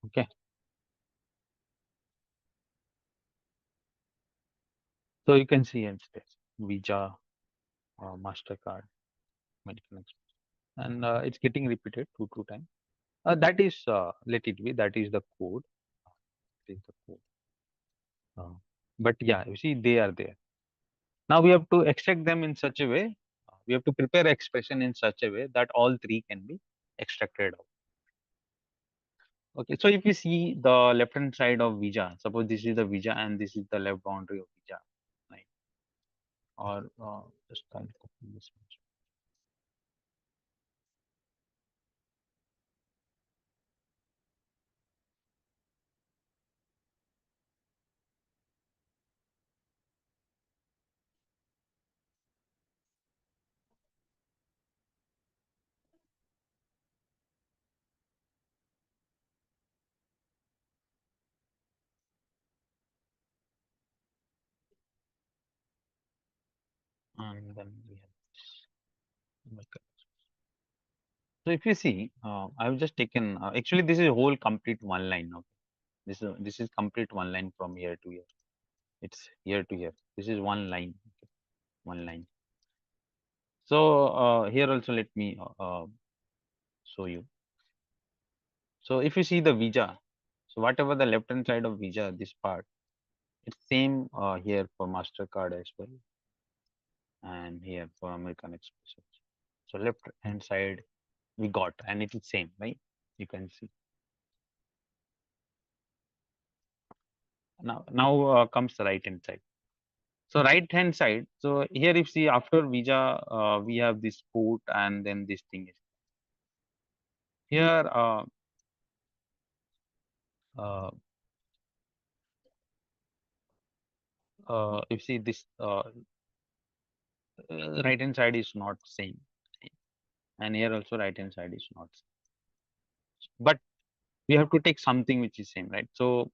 Okay. So you can see it says Visa, Mastercard, American Express, and it's getting repeated two times. That is let it be. That is the code. That is the code. But yeah, you see, they are there. Now we have to extract them in such a way. We have to prepare expression in such a way that all three can be extracted out. Okay, so if you see the left hand side of Visa, suppose this is the Visa and this is the left boundary of Visa, right? Or just I'll copy this and then we have this. Okay. So if you see, I've just taken actually this is whole complete one line. Okay, this is complete one line from here to here. It's here to here. This is one line. Okay. One line. So here also let me show you. So if you see the Visa, so whatever the left hand side of Visa, this part, it's same here for Mastercard as well, and here for American Express also. So left hand side we got, and it is same, right? You can see. Now comes the right hand side. So right hand side. So here if see after Visa, we have this port and then this thing is here. Uh, if see this right hand side is not same, and here also right hand side is not same. But we have to take something which is same, right? So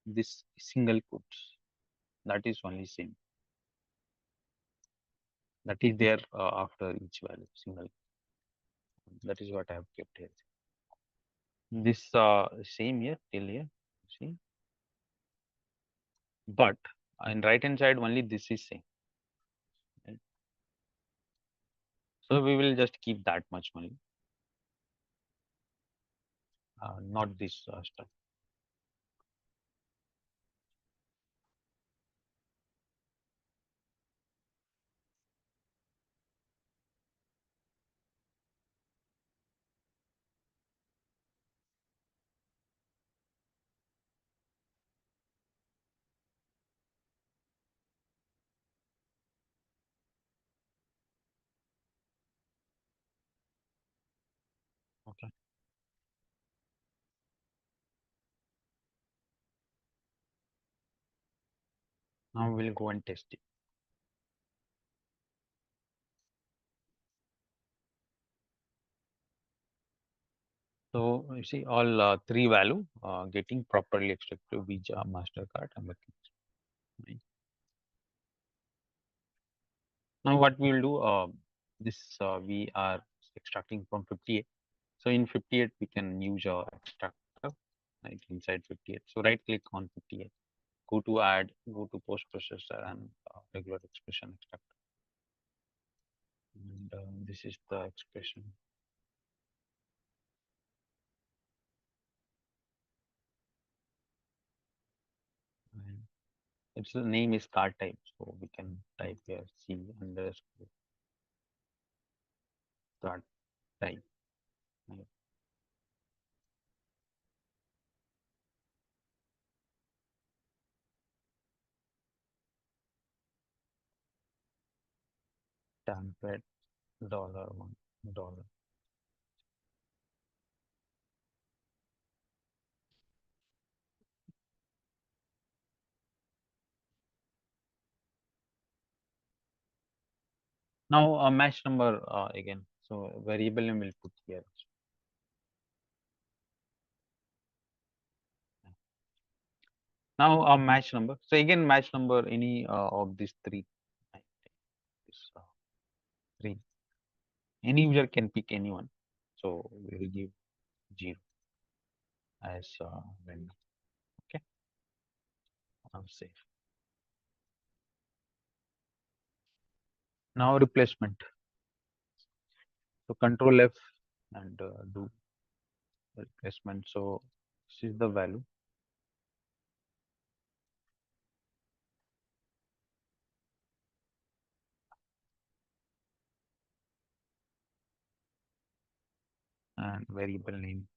this single quotes, that is only same. That is there after each value single. That is what I have kept here. This same here till here. See, but in right hand side only this is same. Right? So we will just keep that much only, not this stuff. Okay. Now we'll go and test it. So you see all three value getting properly extracted to Visa, Mastercard, and the right. Now what we will do, this we are extracting from 58. So in 58 we can use extractor like inside 58. So right click on 58, go to add, go to post processor and regular expression extractor. And this is the expression. And its name is card type, so we can type here C underscore card type. Right. Template $1. Now a match number again. So variable name will put here. Now a match number. So again match number any of these three. Right, this, three. Any user can pick anyone. So we will give 0 as random. Okay, now save. Now replacement. So control F and do replacement. So this is the value and variable name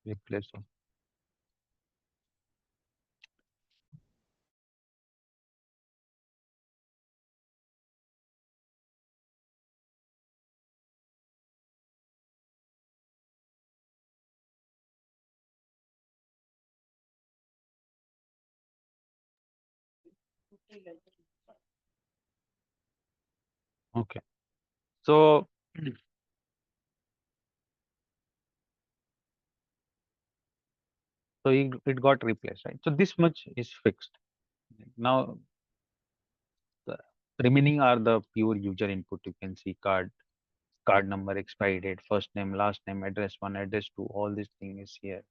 replace. Okay. So so it got replaced, right? So this much is fixed. Now the remaining are the pure user input. You can see card number, expiry date, first name, last name, address one, address two. All this thing is here.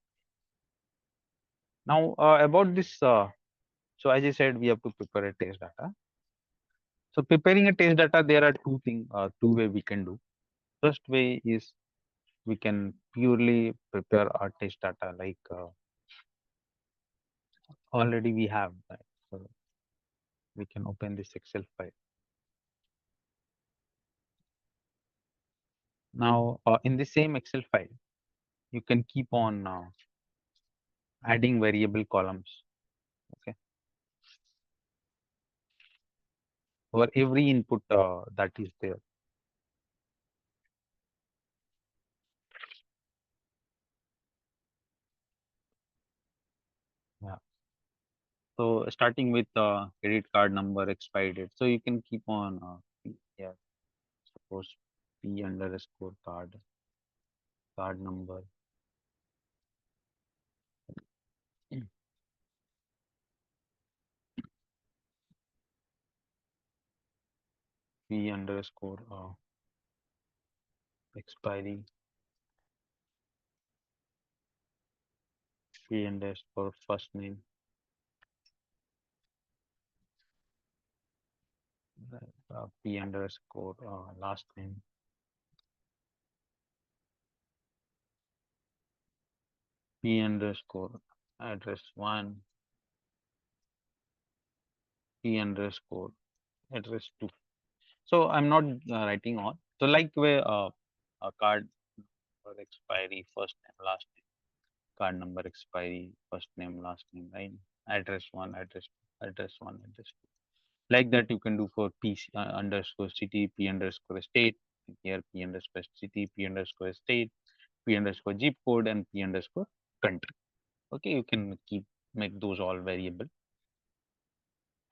Now about this. So as I said, we have to prepare a test data. So preparing a test data, there are two way we can do. First way is we can purely prepare our test data like already we have. Right? So we can open this Excel file. Now in the same Excel file, you can keep on adding variable columns. Okay, for every input that is there. Yeah. So starting with credit card number, expiry date. So you can keep on yeah. Suppose P underscore card number. Mm. P underscore expiry. P underscore first name. P underscore last name. P underscore address one. P underscore address two. So I'm not writing all. So like where a card for expiry, first name, last name, card number, expiry, first name, last name, right? Address one, address one, address two. Like that you can do for P underscore city, P underscore state, here P underscore city, P underscore state, P underscore zip code, and P underscore country. Okay, you can make those all variable.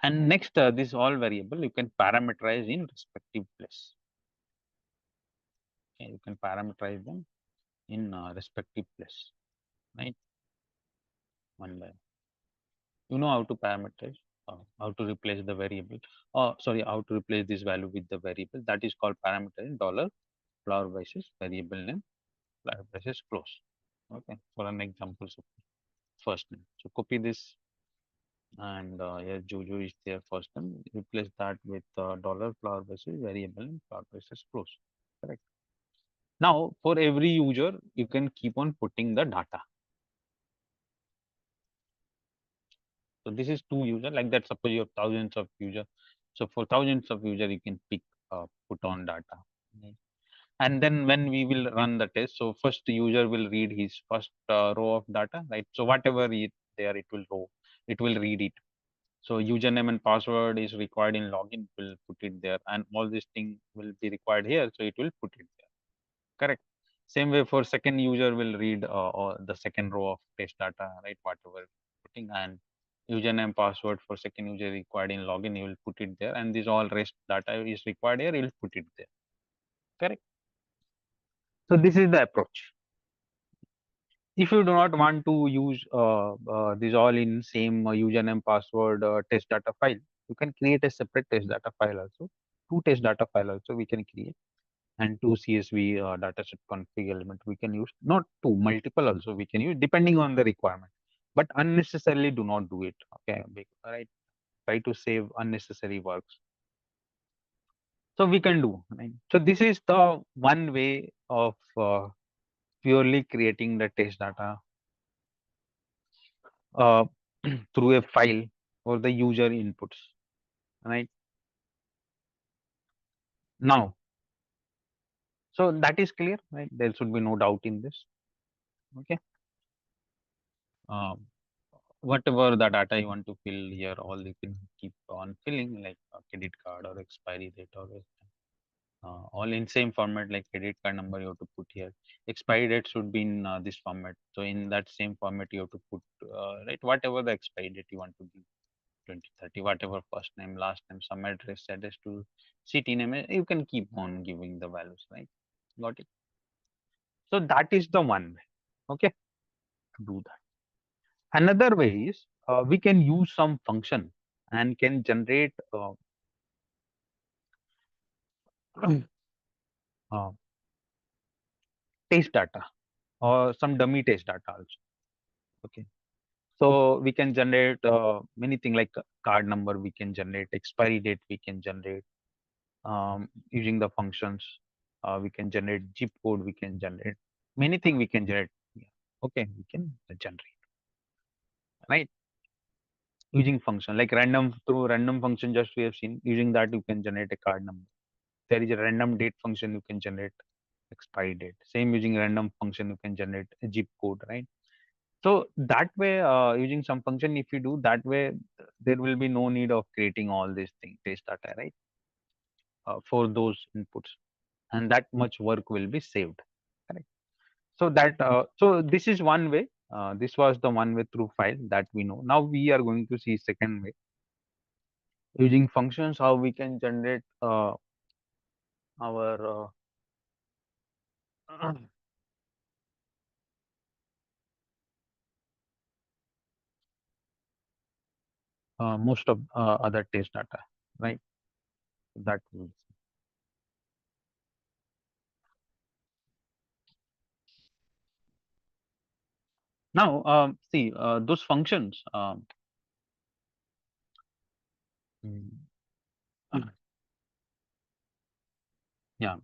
And next, this all variable you can parameterize in respective place. Okay, you can parameterize them in respective place, right? One by you know how to parameterize, how to replace the variable. Sorry, how to replace this value with the variable. That is called parameterizing dollar flower basis variable name flower basis close. Okay, for an example, so first name. So copy this and here Jojo is their first name. Replace that with dollar flower basis variable name flower basis close. Correct. Now for every user, you can keep on putting the data. So this is two user like that. Suppose you have thousands of user. So for thousands of user, you can pick put on data. Right. And then when we will run the test, so first user will read his first row of data, right? So whatever is there, it will read it. So username and password is required in login, will put it there, and all this thing will be required here, so it will put it there. Correct. Same way for second user will read or the second row of test data, right? Whatever putting and username password for second user required in login, you will put it there, and this all rest data is required here, you will put it there. Correct. So this is the approach. If you do not want to use these all in same username password test data file, you can create a separate test data file also. Two test data file also we can create and two CSV dataset config element we can use. Not two, multiple also we can use depending on the requirement. But unnecessarily do not do it. Okay, right? Try to save unnecessary works. So we can do. Right? So this is the one way of purely creating the test data uh, through a file or the user inputs, right? Now, so that is clear, right? There should be no doubt in this. Okay. Um, Whatever the data you want to fill here, all you can keep on filling like a credit card or expiry date or all in same format like credit card number you have to put here. Expiry date should be in this format. So in that same format you have to put right whatever the expiry date you want to give. 2030, whatever first name, last name, some address to city name, you can keep on giving the values, right? Got it? So that is the one way, okay, to do that. Another way is we can use some function and can generate uh, test data or some dummy test data also, okay. So we can generate many things like card number, we can generate expiry date, we can generate using the functions. We can generate zip code, we can generate many things we can generate. Yeah. Okay, we can generate, right? Using function like random through random function, just we have seen using that you can generate a card number. There is a random date function, you can generate expiry date. Same using random function, you can generate a zip code, right? So that way, using some function, if you do that way, there will be no need of creating all these things, test data, right? For those inputs, and that much work will be saved. Correct. So that so this is one way. This was the one way through file that we know. Now we are going to see second way using functions how we can generate our most of other test data, right? That will now see those functions. Mm, yeah.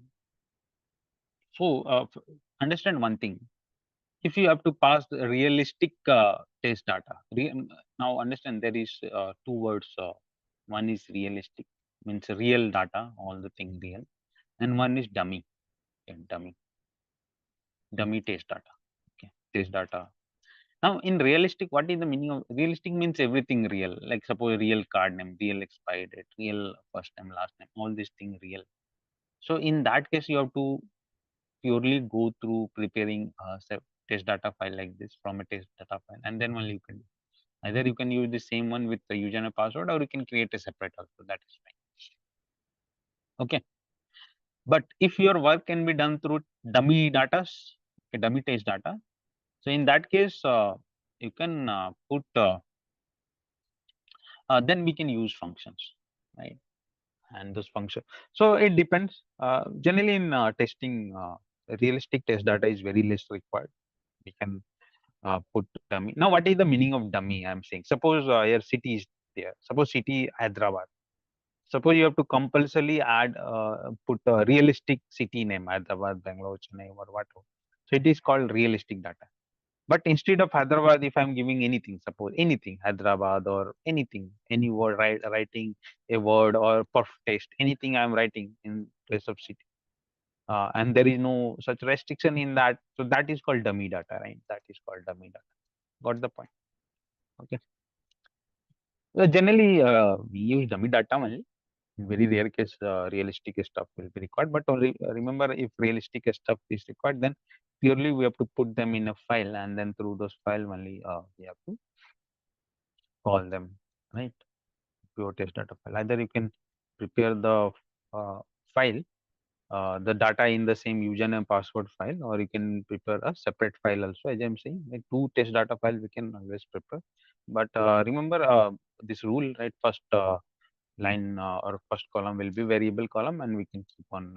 So understand one thing. If you have to pass the realistic test data, now understand there is two words. One is realistic, means real data, all the thing real, and one is dummy, okay, dummy test data. Okay, test data. Now in realistic, what is the meaning of realistic? Means everything real. Like suppose real card name, real expired date, real first name, last name, all these things real. So in that case, you have to purely go through preparing test data file like this from a test data file, and then only you can either you can use the same one with the user and password, or you can create a separate also. That is fine. Okay. But if your work can be done through dummy data, dummy test data, so in that case, you can put then we can use functions, right? And those function. So it depends. Generally, in testing, realistic test data is very less required. We can put dummy. Now, what is the meaning of dummy? I'm saying, suppose your city is there. Suppose city Hyderabad. Suppose you have to compulsorily add put a realistic city name, Hyderabad, Bangalore, Chennai, or whatever. So it is called realistic data. But instead of Hyderabad, if I'm giving anything, suppose anything, Hyderabad or anything, any word, writing a word or perf test, anything I'm writing in place of city, and there is no such restriction in that, so that is called dummy data, right? That is called dummy data. Got the point? Okay. Generally, we use dummy data only. In very rare case, realistic stuff will be required. But only, remember, if realistic stuff is required, then purely we have to put them in a file, and then through those file only we have to call them, right? Pure test data file. Either you can prepare the file, the data in the same username password file, or you can prepare a separate file also. As I'm saying, like two test data file we can always prepare. But remember this rule, right? First line or first column will be variable column, and we can keep on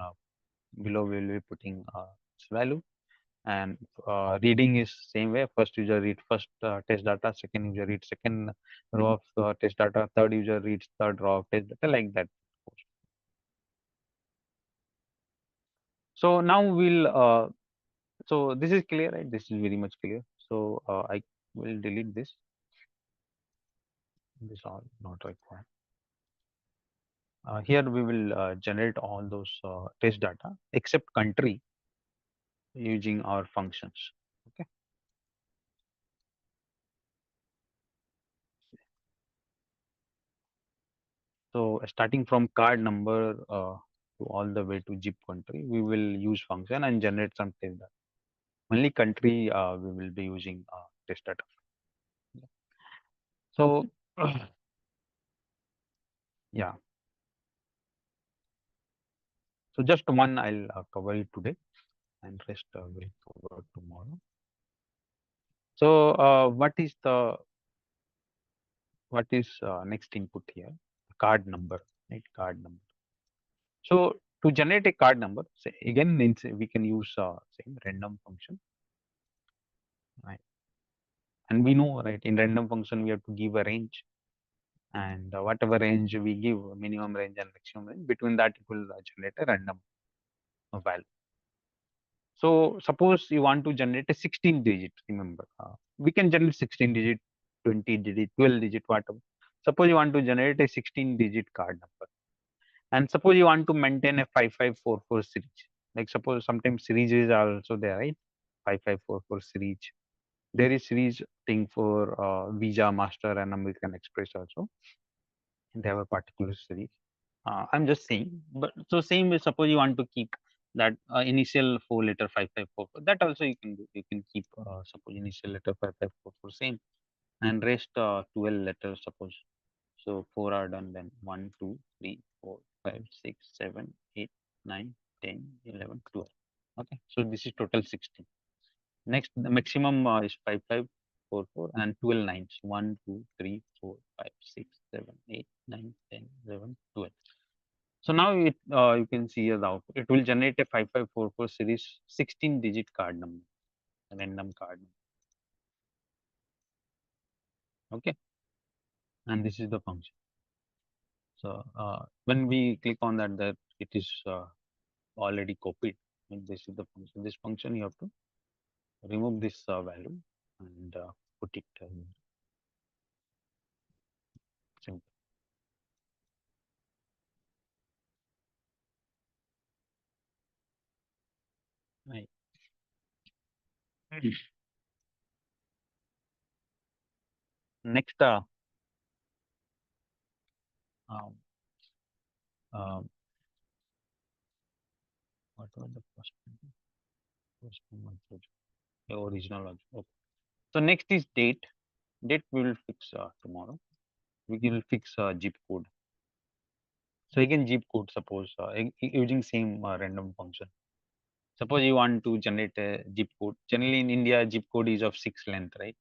below we will be putting its value. And reading is same way. First user read first test data, second user read second row of test data, third user reads third row of test data, like that. So now we'll so this is clear, right? This is very much clear. So I will delete this. This all not required. Here we will generate all those test data except country using our functions. Okay. So starting from card number to all the way to zip country, we will use function and generate some test data. Only country we will be using test data. So yeah, so just one I'll cover it today, and rest will cover tomorrow. So what is next input here? Card number, right? Card number. So to generate a card number, say again, we can use same random function, right? And we know, right, in random function we have to give a range, and whatever range we give, minimum range and maximum range, between that it will generate a random value. So suppose you want to generate a 16 digit, remember, we can generate 16 digit, 20 digit, 12 digit, whatever. Suppose you want to generate a 16 digit card number, and suppose you want to maintain a 5544 series. Like suppose sometimes series is also there, right? 5544 series. There is series thing for Visa, Master, and American Express also. They have a particular series. I'm just saying, but so same way, suppose you want to keep that initial four letter 5544. That also you can do. You can keep suppose initial letter 5544 same, and rest 12 letters suppose. So four are done, then 1, 2, 3, 4, 5, 6, 7, 8, 9, 10, 11, 12. Okay, so this is total 16. Next, the maximum is 5544 and 12 nines. 1, 2, 3, 4, 5, 6, 7, 8, 9, 10, 11, 12. So now you can see here the output. It will generate a 5544 series 16 digit card number, random card number. Okay, and this is the function. So when we click on that it is already copied. And this is the function. This function you have to remove this value and put it simple. Right. Next, um, uh, what was the first one? First one was the original one. Okay. So next is date. Date we will fix tomorrow. We will fix zip code. So again, zip code, suppose using same random function. Suppose you want to generate a zip code. Generally in India, zip code is of 6 length, right?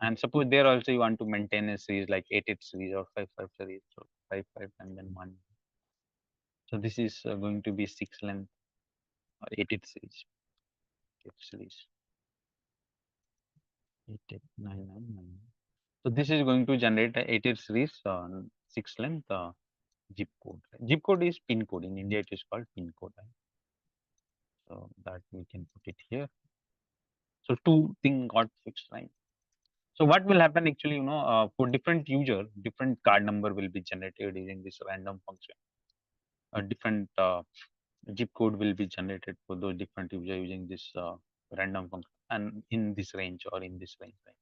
And suppose there also you want to maintain a series like 8 series or 5 series. So 5 and then 1. So this is going to be 6 length or 8 series. 8 series. 8, 9, 9, 9. So this is going to generate a 8 series 6 length zip code. Zip code is pin code. In India, it is called pin code. Right? So that we can put it here. So two thing got fixed, right? So what will happen actually, for different user, different card number will be generated using this random function. A different zip code will be generated for those different user using this random function and in this range or in this range. Right?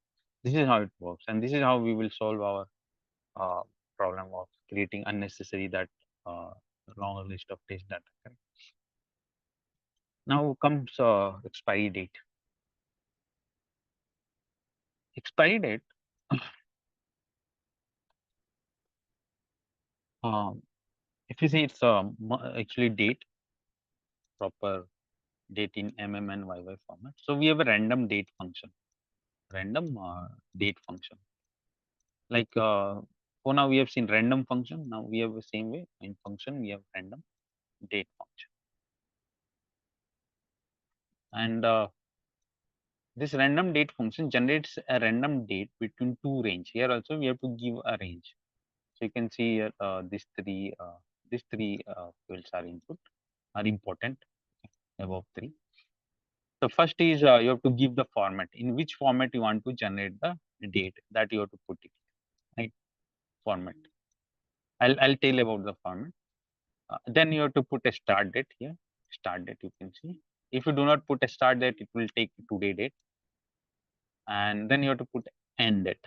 This is how it works, and this is how we will solve our uh, problem of creating unnecessary that uh, long list of test data. Correct? Now comes expiry date. Expiry date. Um, if you see it's actually date, proper date in and YY format. So we have a random date function, random date function. Like for now we have seen random function. Now we have the same way in function we have random date function. And this random date function generates a random date between two range. Here also we have to give a range. So you can see here these three fields are input are important above three. The first is you have to give the format in which format you want to generate the date that you have to put it right format. I'll tell about the format. Then you have to put a start date here. Start date you can see. If you do not put a start date, it will take today date, and then you have to put end date.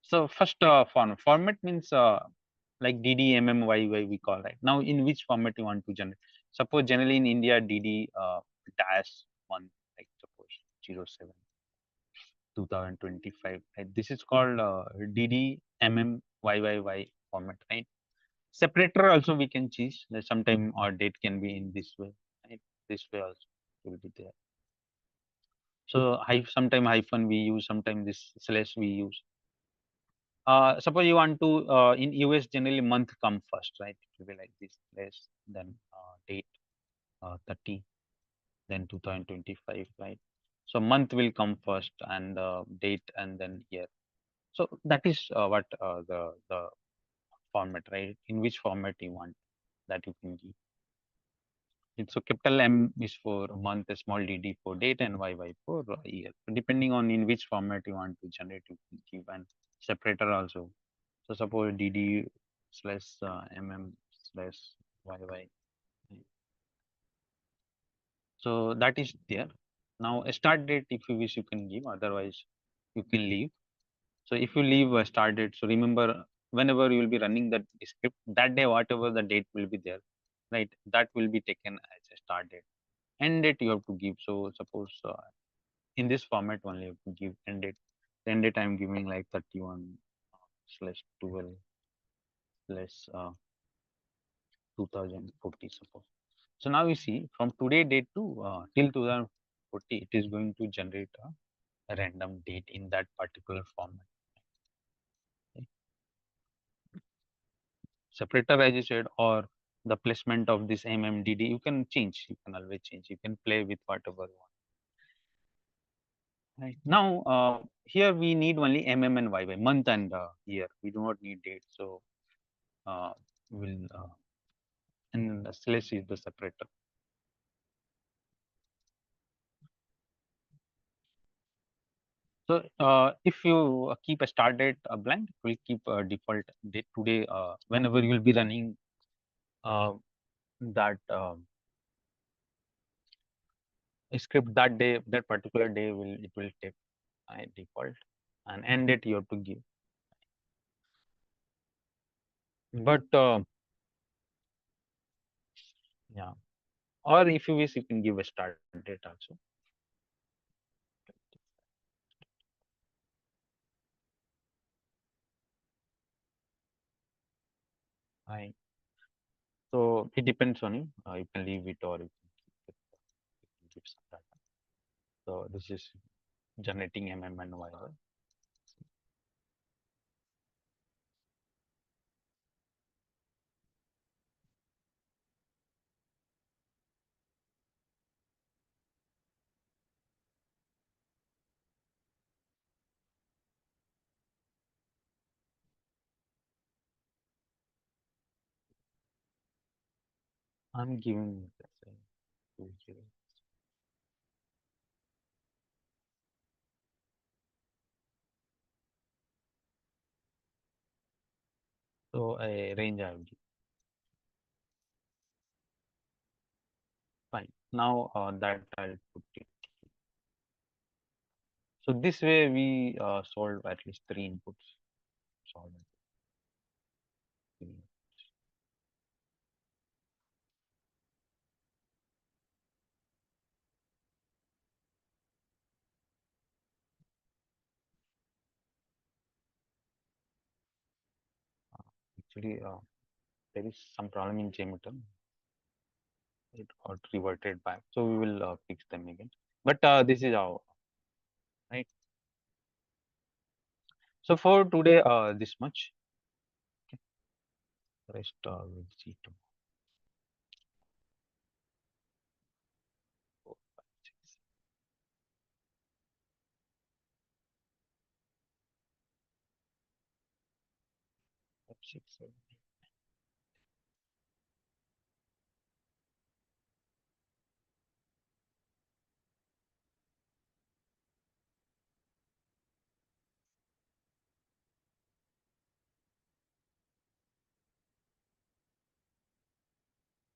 So first format means like DD, we call right now. In which format you want to generate? Suppose generally in India DD dash one, like suppose 07 2025. Right? This is called DD format, right? Separator also we can choose. Sometime our date can be in this way, right? This way also will be there. So sometime hyphen we use, sometime this slash we use. Suppose you want to in US generally month come first, right? It will be like this slash then date 30 then 2025, right? So month will come first and date and then year. So that is what the format, right? In which format you want that you can give. So capital M is for month, a small dd for date, and YY for year. So depending on in which format you want to generate, you can give and separator also. So suppose dd slash slash YY. So that is there. Now a start date, if you wish, you can give. Otherwise, you can leave. So if you leave a start date, so remember whenever you will be running that script, that day whatever the date will be there, right? That will be taken as a start date. End date you have to give. So suppose in this format only you have to give end date. The end date I'm giving like 31 slash 12 slash 2040 suppose. So now you see from today date to till 2040, it is going to generate a random date in that particular format. Okay. Separator as you said, or the placement of this MMDD, you can change. You can always change. You can play with whatever you want. Right now, here we need only and YY, month and year. We do not need date. So we'll and slash is the separator. So if you keep a start date blank, it will keep a default date today. Whenever you will be running uh, that script that day, that particular day it will take default, and end date you have to give. But yeah, or if you wish, you can give a start date also. Right. So it depends on you. You can leave it or you can keep it. You can give some data. So this is generating and whatever. I'm giving let's say 2 0. So a range I will give. Fine. Now that I'll put it. So this way we solve at least three inputs. Solve at three. Actually, there is some problem in JMeter. It got reverted back. So we will fix them again. But this is how, right? So for today, this much. Okay. Rest we'll see tomorrow. 4, 5, 6, 5, 6, 7,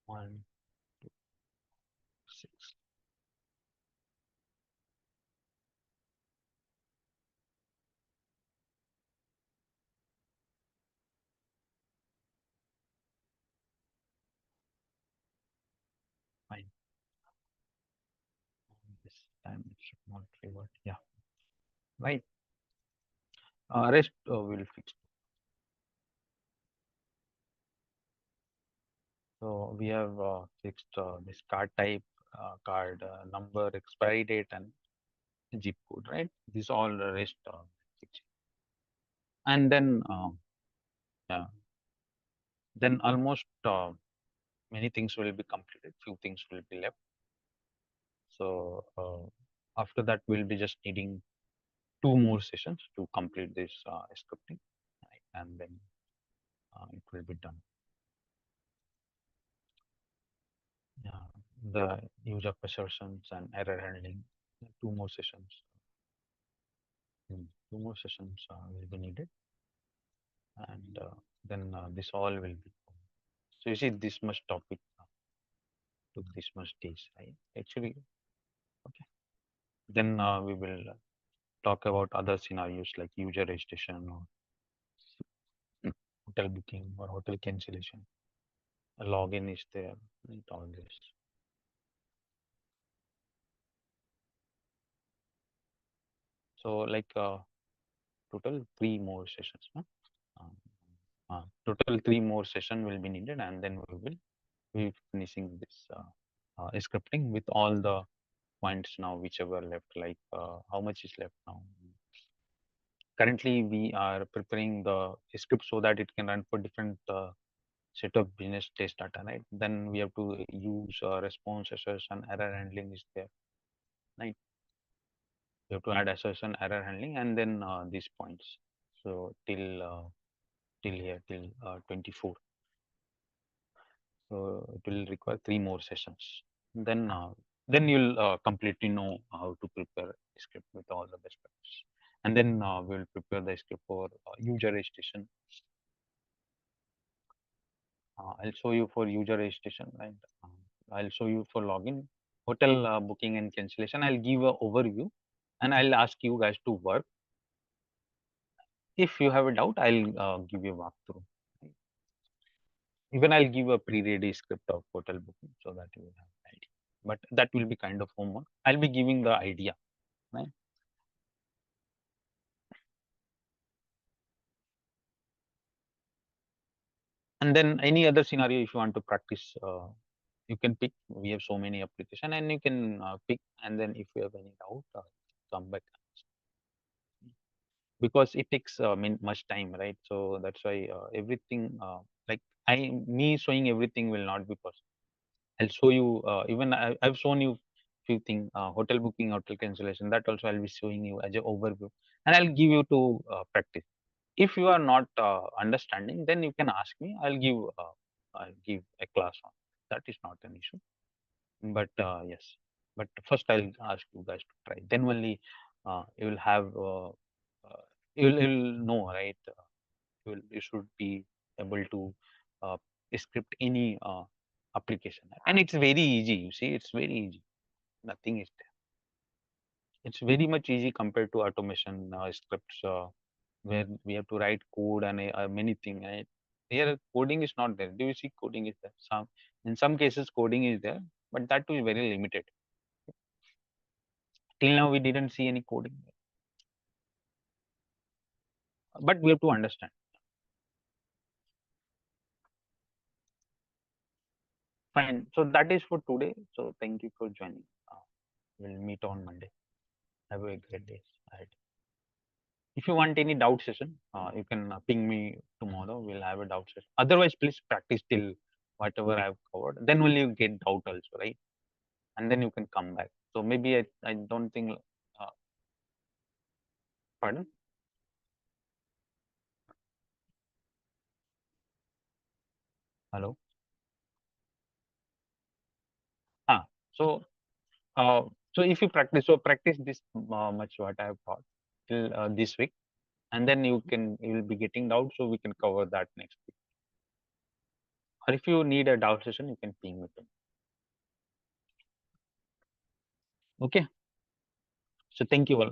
1, 6. Fine. This time it should not revert. Yeah. Right. Rest we'll fix. So we have fixed this card type, card number, expiry date, and zip code, right? These all the rest fixed. And then, yeah, then almost many things will be completed. Few things will be left. So after that, we'll be just needing 2 more sessions to complete this scripting, right? And then it will be done. Yeah, the use of assertions and error handling. 2 more sessions. 2 more sessions will be needed, and then this all will be. So you see, this much topic took this much days, right? Actually, okay. Then we will talk about other scenarios like user registration or hotel booking or hotel cancellation. A login is there, and all this. So like total 3 more sessions. Huh? Um, Total 3 more session will be needed, and then we will be finishing this scripting with all the points now, whichever left. Like how much is left now? Currently, we are preparing the script so that it can run for different set of business test data, right? Then we have to use response assertion, error handling is there, right? We have to add assertion, error handling, and then these points. So till here till 24. So it will require 3 more sessions. Then you'll completely know how to prepare a script with all the best practices. And then we'll prepare the script for user registration. I'll show you for user registration, right? I'll show you for login, hotel booking and cancellation. I'll give a overview, and I'll ask you guys to work. If you have a doubt, I'll give you a walkthrough. Right? Even I'll give a pre-ready script of hotel booking so that you will have an idea. But that will be kind of homework. I'll be giving the idea, right? And then any other scenario, if you want to practice, you can pick. We have so many application, and you can pick. And then if you have any doubt, come back, because it takes much time, right? So that's why everything, like me showing everything will not be possible. I'll show you, even I've shown you few things, hotel booking, hotel cancellation. That also I'll be showing you as an overview, and I'll give you to practice. If you are not understanding, then you can ask me. I'll give a class on. That is not an issue. But yes, but first I'll ask you guys to try. Then only you will have you'll know, right? You should be able to uh, script any application, and it's very easy. You see, it's very easy. Nothing is there. It's very much easy compared to automation scripts, where we have to write code and many things. Right? Here, coding is not there. Do you see coding is there? In some cases, coding is there, but that too is very limited. Till now, we didn't see any coding, but we have to understand. Fine. So that is for today. So thank you for joining. We'll meet on Monday. Have a great day ahead. If you want any doubt session, you can ping me tomorrow. We'll have a doubt session. Otherwise, please practice till whatever I've covered. Then will you get doubt also, right? And then you can come back. So maybe I don't think. Uh, Pardon? Hello. Ah. So uh, so if you practice, so practice this much what I have taught till this week, and then you will be getting doubt. So we can cover that next week. Or if you need a doubt session, you can ping me. Okay. So thank you all.